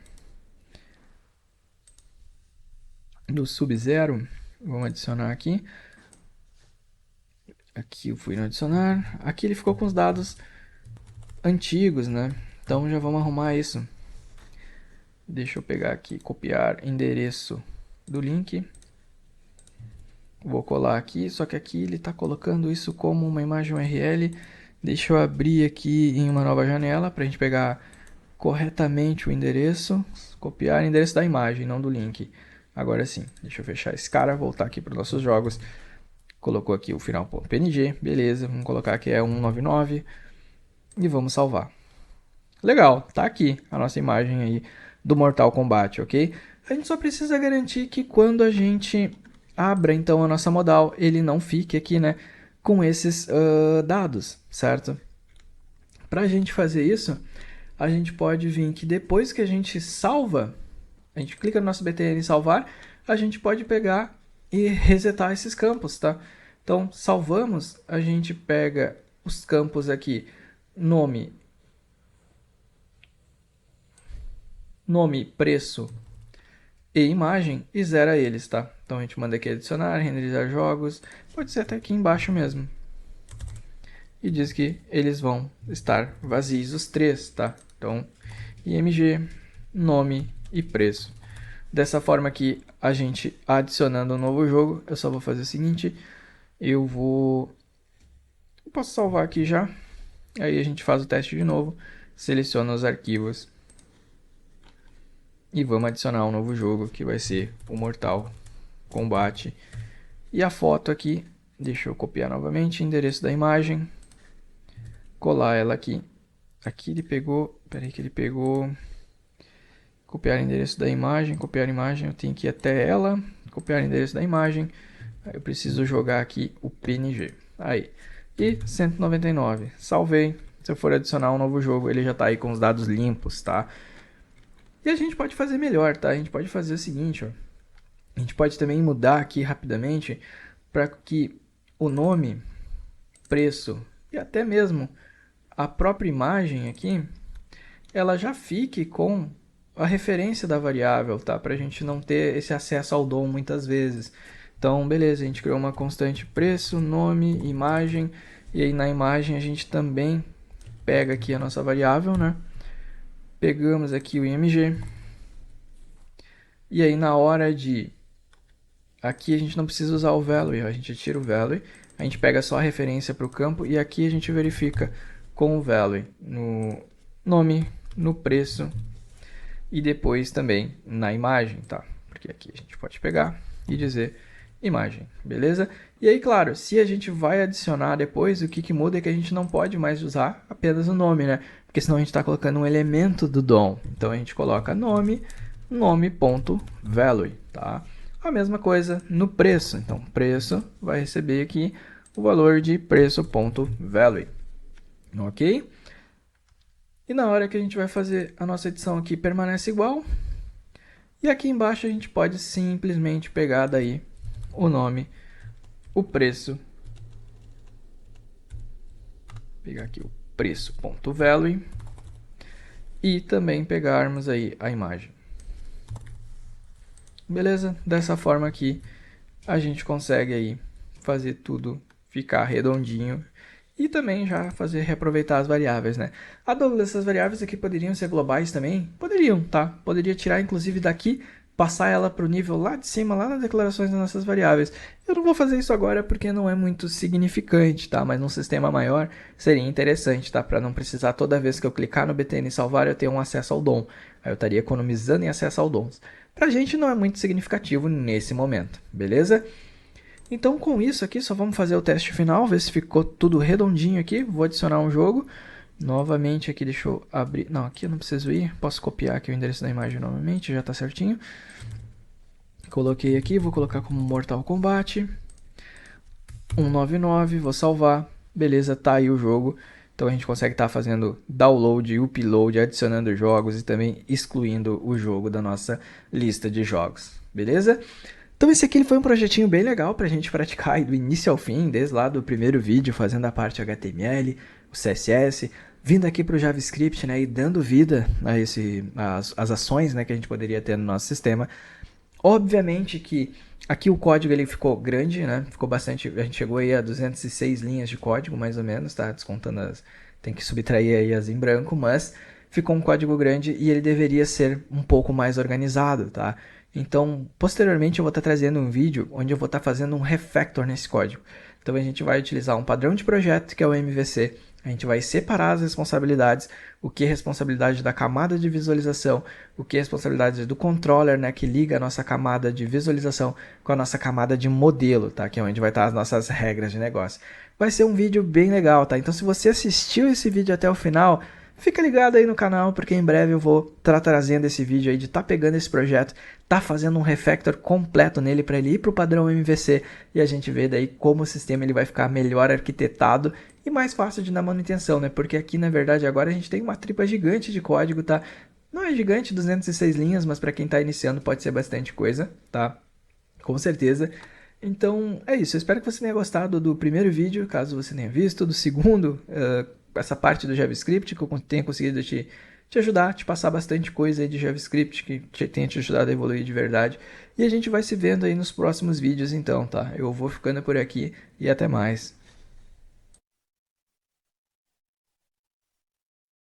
A: Do Sub-Zero. Vamos adicionar aqui. Aqui eu fui no adicionar. Aqui ele ficou com os dados antigos, né? Então já vamos arrumar isso. Deixa eu pegar aqui, copiar endereço do link. Vou colar aqui, só que aqui ele está colocando isso como uma imagem URL. Deixa eu abrir aqui em uma nova janela para a gente pegar corretamente o endereço. Copiar o endereço da imagem, não do link. Agora sim, deixa eu fechar esse cara, voltar aqui para os nossos jogos. Colocou aqui o final.png, beleza. Vamos colocar que é 199 e vamos salvar. Legal, tá aqui a nossa imagem aí do Mortal Kombat, ok? A gente só precisa garantir que quando a gente abra então a nossa modal, ele não fique aqui, né, com esses dados, certo? Para a gente fazer isso, a gente pode vir que depois que a gente salva, a gente clica no nosso btn em salvar, a gente pode pegar e resetar esses campos, tá? Então, salvamos, a gente pega os campos aqui, nome, preço e imagem e zera eles, tá? Então a gente manda aqui adicionar, renderizar jogos, pode ser até aqui embaixo mesmo. E diz que eles vão estar vazios os três, tá? Então, img, nome e preço. Dessa forma que a gente adicionando um novo jogo, eu só vou fazer o seguinte, eu posso salvar aqui já, aí a gente faz o teste de novo, seleciona os arquivos e vamos adicionar um novo jogo que vai ser o Mortal Kombat. E a foto aqui, deixa eu copiar novamente, endereço da imagem, colar ela aqui. Aqui ele pegou, peraí que ele pegou, copiar o endereço da imagem, copiar a imagem, eu tenho que ir até ela, copiar o endereço da imagem, aí eu preciso jogar aqui o PNG, aí, e 199, salvei, se eu for adicionar um novo jogo, ele já está aí com os dados limpos, tá? E a gente pode fazer melhor, tá? A gente pode fazer o seguinte, ó, a gente pode também mudar aqui rapidamente para que o nome, preço e até mesmo a própria imagem aqui, ela já fique com a referência da variável, tá? Para a gente não ter esse acesso ao DOM muitas vezes. Então, beleza, a gente criou uma constante preço, nome, imagem, e aí na imagem a gente também pega aqui a nossa variável, né? Pegamos aqui o img, E aí na hora de... Aqui a gente não precisa usar o value, a gente tira o value, a gente pega só a referência para o campo e aqui a gente verifica com o value no nome, no preço e depois também na imagem, tá? Porque aqui a gente pode pegar e dizer imagem, beleza? E aí, claro, se a gente vai adicionar depois, o que muda é que a gente não pode mais usar apenas o nome, né? Porque senão a gente está colocando um elemento do DOM. Então a gente coloca nome, nome.value, tá? A mesma coisa no preço. Então, preço vai receber aqui o valor de preço.value, ok? E na hora que a gente vai fazer a nossa edição aqui, permanece igual. E aqui embaixo a gente pode simplesmente pegar daí o nome, o preço, pegar aqui o preço.value e também pegarmos aí a imagem. Beleza? Dessa forma aqui a gente consegue aí fazer tudo ficar redondinho e também já fazer reaproveitar as variáveis, né? A Douglas, essas variáveis aqui poderiam ser globais também? Poderiam, tá? Poderia tirar inclusive daqui, passar ela para o nível lá de cima, lá nas declarações das nossas variáveis. Eu não vou fazer isso agora porque não é muito significante, tá? Mas num sistema maior seria interessante, tá? Para não precisar toda vez que eu clicar no btn salvar eu ter um acesso ao DOM. Aí eu estaria economizando em acesso ao DOMs. Pra gente não é muito significativo nesse momento, beleza? Então com isso aqui só vamos fazer o teste final, ver se ficou tudo redondinho aqui. Vou adicionar um jogo. Novamente aqui, deixa eu abrir... Não, aqui eu não preciso ir. Posso copiar aqui o endereço da imagem novamente, já está certinho. Coloquei aqui, vou colocar como Mortal Kombat 199, vou salvar. Beleza, tá aí o jogo. Então a gente consegue estar fazendo download, upload, adicionando jogos e também excluindo o jogo da nossa lista de jogos. Beleza? Então esse aqui foi um projetinho bem legal para a gente praticar do início ao fim, desde lá do primeiro vídeo, fazendo a parte HTML, o CSS, vindo aqui para o JavaScript, né, e dando vida a as ações, né, que a gente poderia ter no nosso sistema. Obviamente que aqui o código ele ficou grande, né? Ficou bastante, a gente chegou aí a 206 linhas de código, mais ou menos, tá? Descontando as, tem que subtrair aí as em branco, mas ficou um código grande e ele deveria ser um pouco mais organizado, tá? Então, posteriormente eu vou estar trazendo um vídeo onde eu vou estar fazendo um refactor nesse código. Então a gente vai utilizar um padrão de projeto, que é o MVC. A gente vai separar as responsabilidades, o que é responsabilidade da camada de visualização, o que é responsabilidade do controller, né, que liga a nossa camada de visualização com a nossa camada de modelo, tá? Que é onde vai estar as nossas regras de negócio. Vai ser um vídeo bem legal, tá? Então se você assistiu esse vídeo até o final, fica ligado aí no canal, porque em breve eu vou estar trazendo esse vídeo aí de estar pegando esse projeto, tá fazendo um refactor completo nele para ele ir para o padrão MVC e a gente vê daí como o sistema ele vai ficar melhor arquitetado e mais fácil de dar manutenção, né? Porque aqui na verdade agora a gente tem uma tripa gigante de código, tá? Não é gigante, 206 linhas, mas para quem está iniciando pode ser bastante coisa, tá? Com certeza. Então é isso, eu espero que você tenha gostado do primeiro vídeo, caso você tenha visto, do segundo, essa parte do JavaScript, que eu tenha conseguido te ajudar, te passar bastante coisa aí de JavaScript, que tenha te ajudado a evoluir de verdade. E a gente vai se vendo aí nos próximos vídeos então, tá? Eu vou ficando por aqui e até mais.